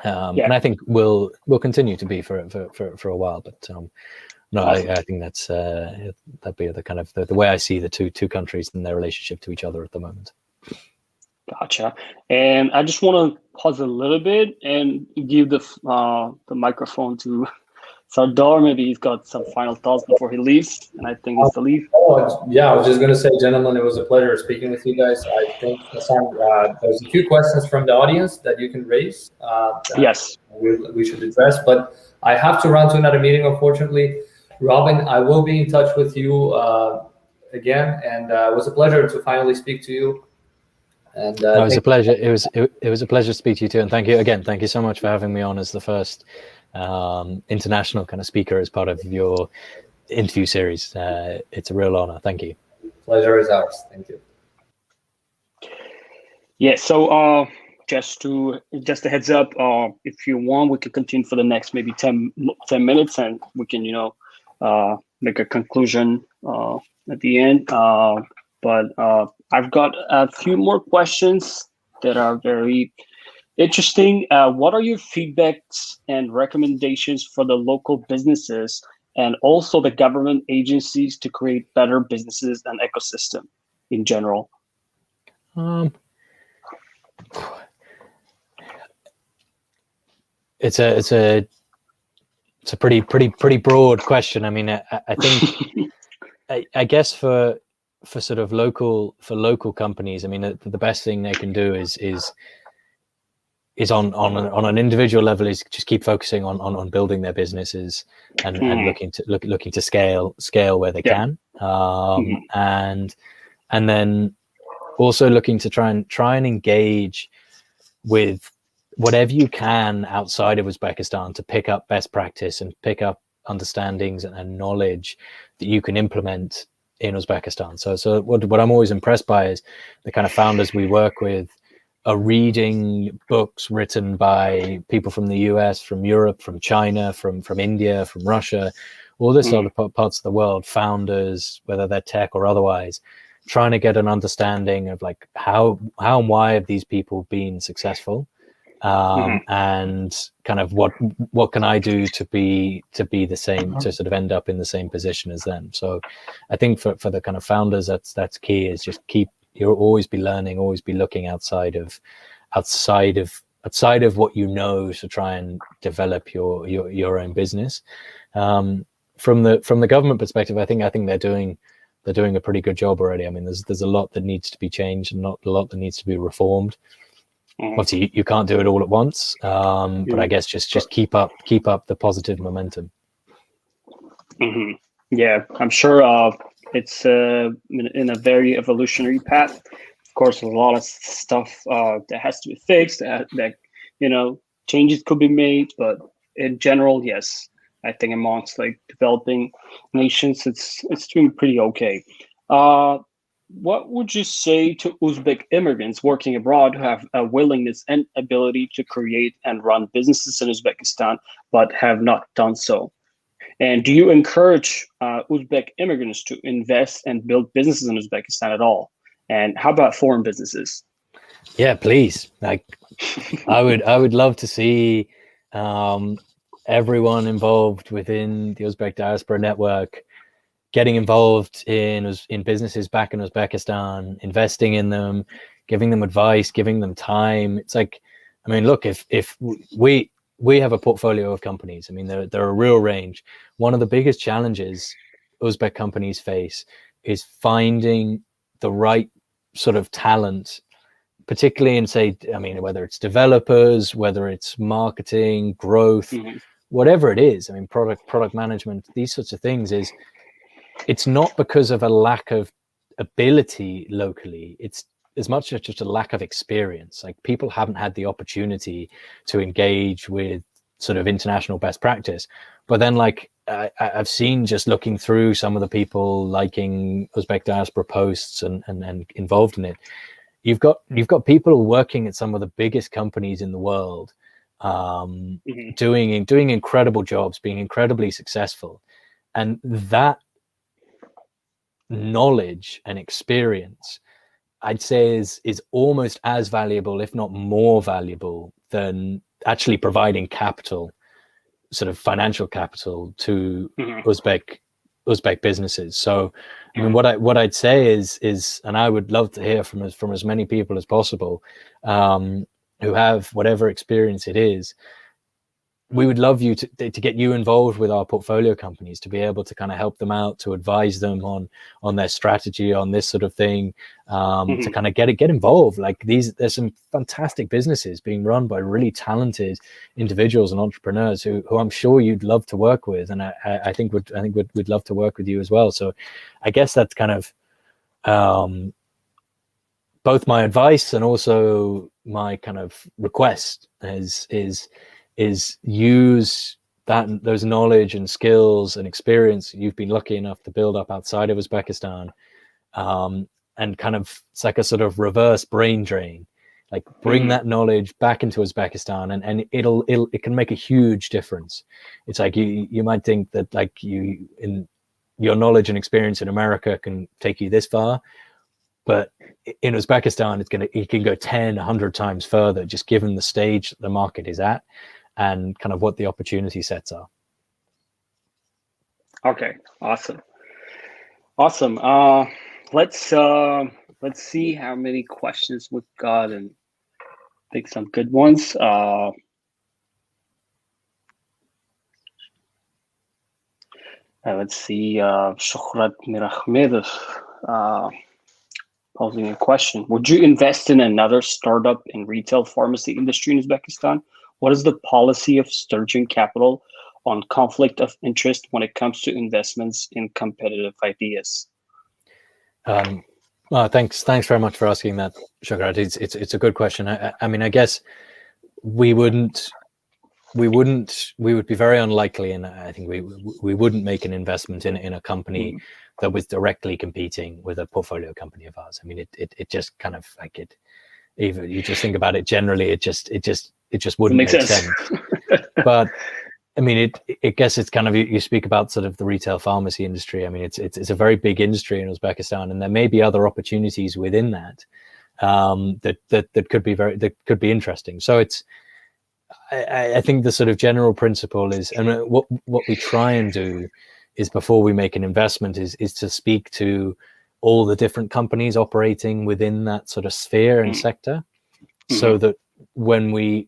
and I think will continue to be for a while. But no, awesome. I think that'd be the kind of the way I see the two countries and their relationship to each other at the moment. Gotcha. And I just want to pause a little bit and give the microphone to Sardar, maybe he's got some final thoughts before he leaves, and I think it's the leave. Yeah, I was just going to say, gentlemen, it was a pleasure speaking with you guys. I think, Khasan, there's a few questions from the audience that you can raise that Yes. we should address, but I have to run to another meeting, unfortunately. Robin, I will be in touch with you again, and it was a pleasure to finally speak to you. And it was a pleasure. It was a pleasure to speak to you too, and thank you again. Thank you so much for having me on as the first international kind of speaker as part of your interview series. It's a real honor. Thank you. Pleasure is ours. Thank you. Yeah. So just a heads up. If you want, we can continue for the next maybe 10 minutes, and we can make a conclusion at the end. But I've got a few more questions that are very interesting. What are your feedbacks and recommendations for the local businesses and also the government agencies to create better businesses and ecosystem in general? It's a pretty broad question. I mean, I think I guess for sort of local companies, I mean, the best thing they can do is on an individual level is just keep focusing on building their businesses and looking to scale where they can, and then also looking to try and engage with whatever you can outside of Uzbekistan to pick up best practice and pick up understandings and knowledge that you can implement in Uzbekistan. So what I'm always impressed by is the kind of founders we work with are reading books written by people from the US, from Europe, from China, from India, from Russia, all this other parts of the world, founders, whether they're tech or otherwise, trying to get an understanding of like how and why have these people been successful, and kind of what can I do to be the same, to sort of end up in the same position as them. So I think for the kind of founders, that's key, is just you'll always be learning, always be looking outside of what you know, to try and develop your own business. From the government perspective, I think they're doing a pretty good job already. I mean, there's a lot that needs to be changed and not a lot that needs to be reformed. Obviously, you can't do it all at once, but I guess just keep up the positive momentum. Yeah, I'm sure it's in a very evolutionary path. Of course, a lot of stuff that has to be fixed, that changes could be made, but in general, yes, I think amongst like developing nations, it's doing pretty okay. What would you say to Uzbek immigrants working abroad who have a willingness and ability to create and run businesses in Uzbekistan, but have not done so? And do you encourage Uzbek immigrants to invest and build businesses in Uzbekistan at all? And how about foreign businesses? Yeah, please. Like, I would love to see everyone involved within the Uzbek Diaspora network getting involved in businesses back in Uzbekistan, investing in them, giving them advice, giving them time. It's like, I mean, look, if we have a portfolio of companies. I mean, there are a real range. One of the biggest challenges Uzbek companies face is finding the right sort of talent, particularly in, say, I mean, whether it's developers, whether it's marketing, growth, whatever it is. I mean, product management, these sorts of things. It's not because of a lack of ability locally. It's as much as just a lack of experience. Like, people haven't had the opportunity to engage with sort of international best practice. But then, like, I've seen, just looking through some of the people liking Uzbek Diaspora posts and involved in it, you've got people working at some of the biggest companies in the world, doing incredible jobs, being incredibly successful. And that knowledge and experience, I'd say, is almost as valuable, if not more valuable, than actually providing capital, sort of financial capital, to Uzbek businesses. So, I mean, what I'd say is, and I would love to hear from as many people as possible, who have whatever experience it is. we would love you to get you involved with our portfolio companies, to be able to kind of help them out, to advise them on their strategy, on this sort of thing, to kind of get involved. Like there's some fantastic businesses being run by really talented individuals and entrepreneurs who I'm sure you'd love to work with, and I think we'd love to work with you as well. So I guess that's kind of both my advice and also my kind of request is use those knowledge and skills and experience you've been lucky enough to build up outside of Uzbekistan, and kind of, it's like a sort of reverse brain drain, like bring that knowledge back into Uzbekistan, and it can make a huge difference. It's like you might think that like in your knowledge and experience in America can take you this far, but in Uzbekistan it can go 10, 100 times further, just given the stage the market is at and kind of what the opportunity sets are. Okay, awesome. Let's see how many questions we've got and pick some good ones. Let's see. Shohrat Mirahmedov posing a question: would you invest in another startup in retail pharmacy industry in Uzbekistan? What is the policy of Sturgeon Capital on conflict of interest when it comes to investments in competitive ideas? Well, thanks very much for asking that, Shograt. It's a good question. I mean, I guess we would be very unlikely, and I think we wouldn't make an investment in a company that was directly competing with a portfolio company of ours. I mean, it just kind of like it. Even you just think about it generally, it just wouldn't make sense. But I mean, I guess it's kind of, you speak about sort of the retail pharmacy industry. I mean, it's a very big industry in Uzbekistan, and there may be other opportunities within that that could be interesting. So I think the sort of general principle is, and what we try and do is, before we make an investment, is to speak to all the different companies operating within that sort of sphere and sector, so that when we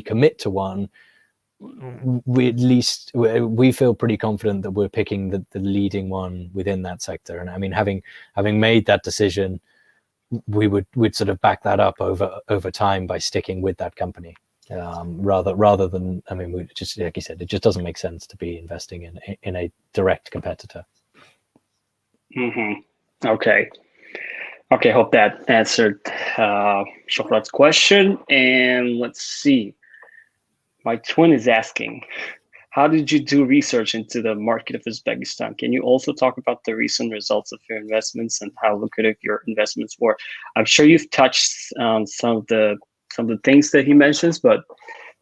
commit to one, we feel pretty confident that we're picking the leading one within that sector. And I mean, having made that decision, we'd sort of back that up over time by sticking with that company, rather than, I mean, we just, like you said, it just doesn't make sense to be investing in a direct competitor. Okay, hope that answered Shohrat's question. And let's see. My twin is asking, how did you do research into the market of Uzbekistan? Can you also talk about the recent results of your investments and how lucrative your investments were? I'm sure you've touched on some of the things that he mentions, but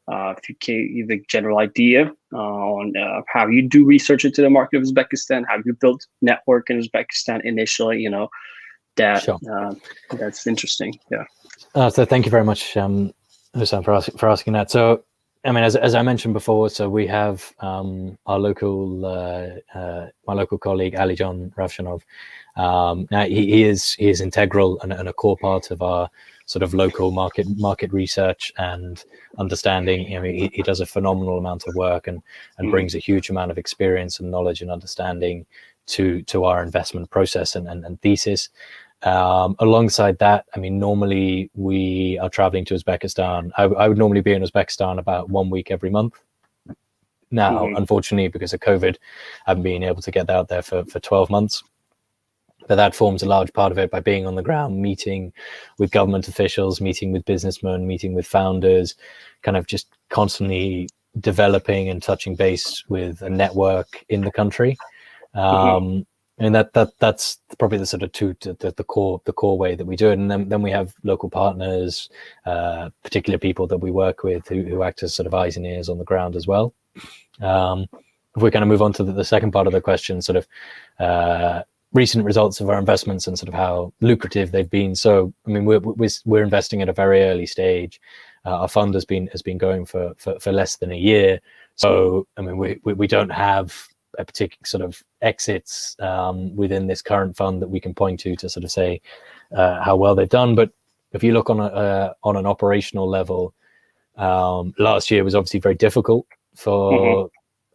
if you can give a general idea on how you do research into the market of Uzbekistan, how you built network in Uzbekistan initially, that Sure. That's interesting. Yeah. So thank you very much, Hussein, for asking that. So, I mean, as I mentioned before, so we have our local my local colleague Alijon Raymjonov. Now he is integral and a core part of our sort of local market research and understanding. I mean, he does a phenomenal amount of work and brings a huge amount of experience and knowledge and understanding to our investment process and thesis. Alongside that, I mean, normally we are traveling to Uzbekistan. I would normally be in Uzbekistan about 1 week every month. Now, unfortunately, because of COVID, I haven't been able to get out there for 12 months. But that forms a large part of it, by being on the ground, meeting with government officials, meeting with businessmen, meeting with founders, kind of just constantly developing and touching base with a network in the country. And that's probably the sort of the core way that we do it. And then we have local partners, particular people that we work with who act as sort of eyes and ears on the ground as well. If we kind of move on to the second part of the question, sort of recent results of our investments and sort of how lucrative they've been. So, I mean, we're investing at a very early stage. Our fund has been going for less than a year. So, I mean, we don't have a particular sort of exits within this current fund that we can point to sort of say how well they've done. But if you look on an operational level, Last year was obviously very difficult for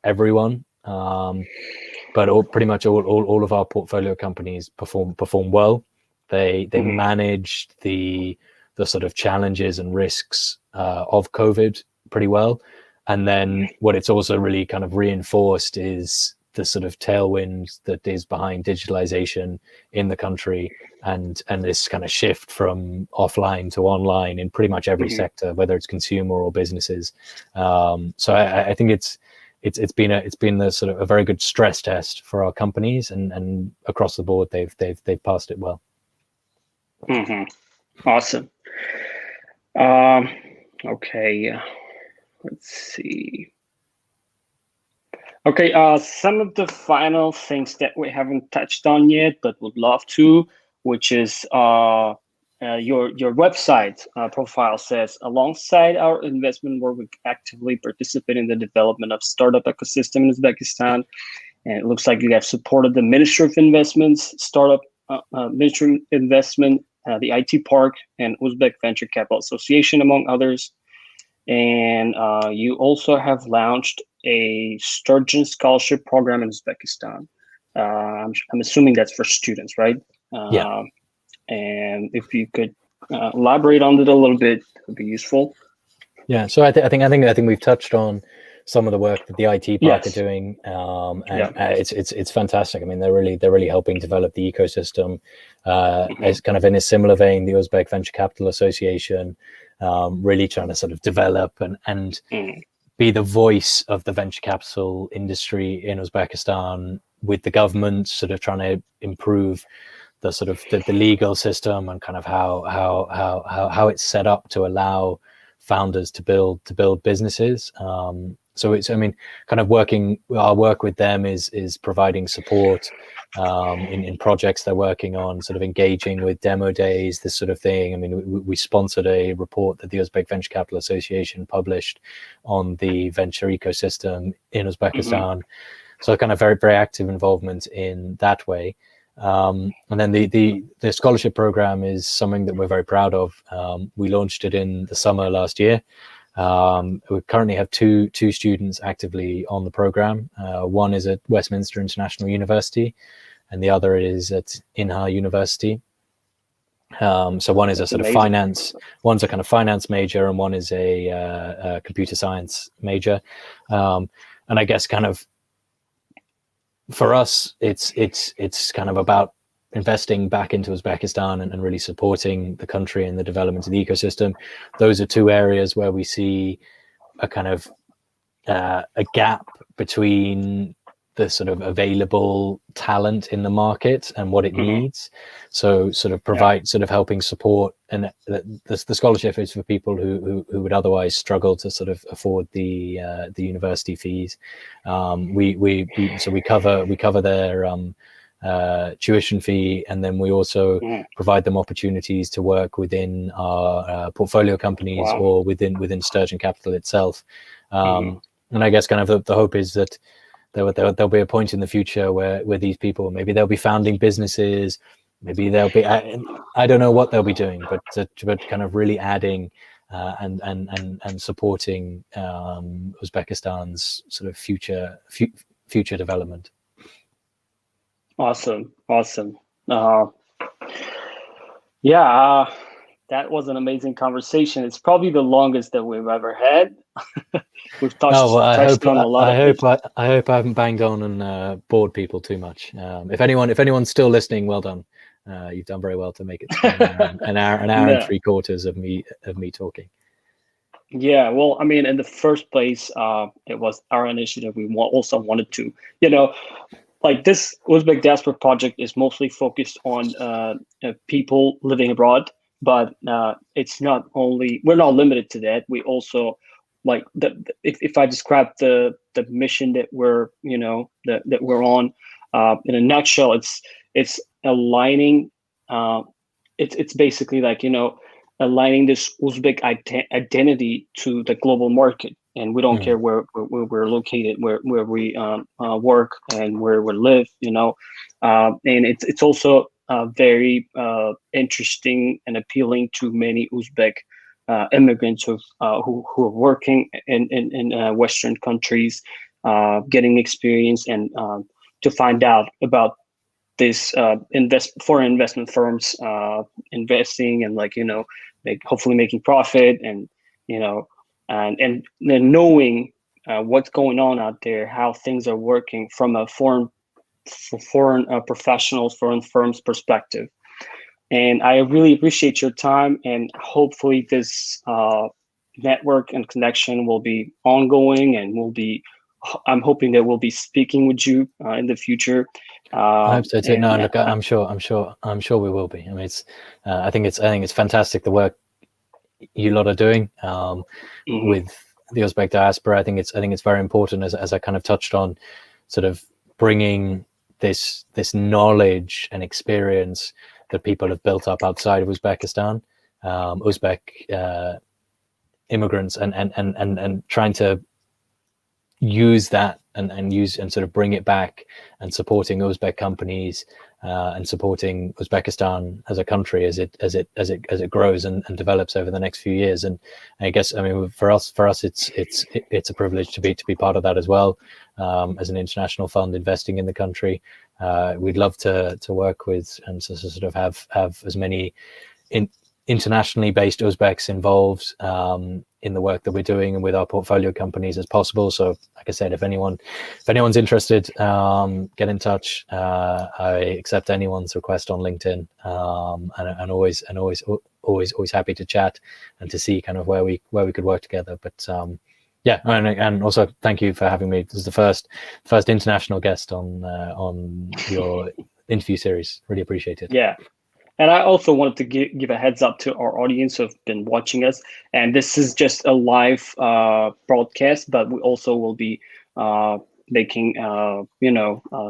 everyone, but pretty much all of our portfolio companies perform well. They managed the sort of challenges and risks of COVID pretty well. And then what it's also really kind of reinforced is the sort of tailwind that is behind digitalization in the country, and this kind of shift from offline to online in pretty much every sector, whether it's consumer or businesses. So I think it's been the sort of a very good stress test for our companies, and across the board they've passed it well. Awesome. Okay. Let's see. Okay, some of the final things that we haven't touched on yet, but would love to, which is your website profile says, alongside our investment work, we actively participate in the development of startup ecosystem in Uzbekistan. And it looks like you have supported the Ministry of Investments, Startup Ministry of Investment, the IT Park, and Uzbek Venture Capital Association, among others. And you also have launched a Sturgeon Scholarship program in Uzbekistan. I'm assuming that's for students, right? Yeah. And if you could elaborate on it a little bit, it would be useful. Yeah. So I think we've touched on some of the work that the IT Park are doing, and it's fantastic. I mean, they're really helping develop the ecosystem. As kind of in a similar vein, the Uzbek Venture Capital Association, really trying to sort of develop and be the voice of the venture capital industry in Uzbekistan, with the government sort of trying to improve the sort of the legal system and kind of how it's set up to allow founders to build businesses. So it's, I mean, kind of our work with them is providing support in projects they're working on, sort of engaging with demo days, this sort of thing. I mean, we sponsored a report that the Uzbek Venture Capital Association published on the venture ecosystem in Uzbekistan. So kind of very, very active involvement in that way. And then the scholarship program is something that we're very proud of. We launched it in the summer last year. We currently have two students actively on the program. One is at Westminster International University, and the other is at Inha University. So one is a sort of one's a kind of finance major, and one is a computer science major. And I guess kind of for us, it's kind of about investing back into Uzbekistan and really supporting the country and the development of the ecosystem. Those are two areas where we see a kind of a gap between the sort of available talent in the market and what it needs. So sort of sort of helping support, and the scholarship is for people who would otherwise struggle to sort of afford the university fees. We cover their tuition fee, and then we also provide them opportunities to work within our portfolio companies or within Sturgeon Capital itself. And I guess kind of the hope is that there'll be a point in the future where these people, maybe they'll be founding businesses, maybe they'll be, I don't know what they'll be doing, but kind of really adding and supporting Uzbekistan's sort of future development. Awesome. That was an amazing conversation. It's probably the longest that we've ever had. We've touched on a lot. I hope I haven't banged on and bored people too much. If anyone's still listening, well done. You've done very well to make it an hour and 3/4 of me talking. Yeah, well, I mean, in the first place, it was our initiative. We also wanted to, like, this Uzbek Diaspora project is mostly focused on people living abroad, but it's not only, we're not limited to that. We also, like, if I describe the mission that we're that we're on in a nutshell, it's aligning. It's basically like aligning this Uzbek identity to the global market, and we don't care where we're located, where we work and where we live, and it's also very interesting and appealing to many Uzbek immigrants who are working in Western countries, getting experience, and to find out about this foreign investment firms investing and hopefully making profit, and and then knowing what's going on out there, how things are working from a foreign professionals, foreign firms perspective. And I really appreciate your time, and hopefully this network and connection will be ongoing, and I'm hoping that we'll be speaking with you in the future. I hope so too. No, look, I'm sure we will be. I mean, I think it's fantastic the work you lot are doing with the Uzbek diaspora. I think it's very important, as I kind of touched on, sort of bringing this knowledge and experience that people have built up outside of Uzbekistan, Uzbek immigrants, and trying to use that and sort of bring it back, and supporting Uzbek companies and supporting Uzbekistan as a country as it grows and develops over the next few years. And I guess, I mean, for us it's a privilege to be part of that as well, as an international fund investing in the country. We'd love to work with and to sort of have as many internationally based Uzbeks involved in the work that we're doing and with our portfolio companies as possible. So, like I said, if anyone's interested, get in touch. I accept anyone's request on LinkedIn, and always happy to chat and to see kind of where we could work together. But yeah, and also thank you for having me. This is the first international guest on your interview series. Really appreciate it. Yeah. And I also wanted to give a heads up to our audience who've been watching us. And this is just a live broadcast, but we also will be making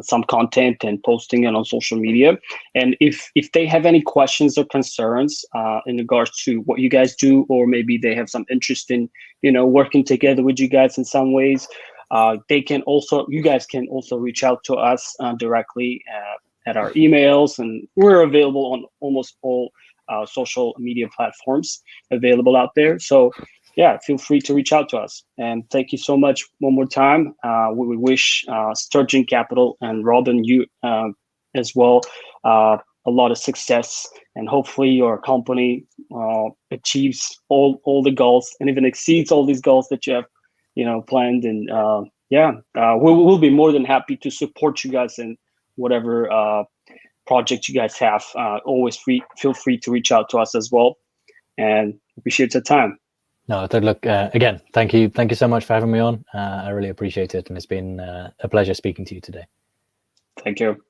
some content and posting it on social media. And if they have any questions or concerns in regards to what you guys do, or maybe they have some interest in working together with you guys in some ways, you guys can also reach out to us directly at our emails, and we're available on almost all social media platforms available out there. So yeah, feel free to reach out to us. And thank you so much one more time. We wish Sturgeon Capital and Robin, you as well, a lot of success, and hopefully your company achieves all the goals and even exceeds all these goals that you have planned. And we'll be more than happy to support you guys in whatever project you guys have. Always feel free to reach out to us as well, and appreciate your time. No, look, again, thank you so much for having me on. I really appreciate it, and it's been a pleasure speaking to you today. Thank you.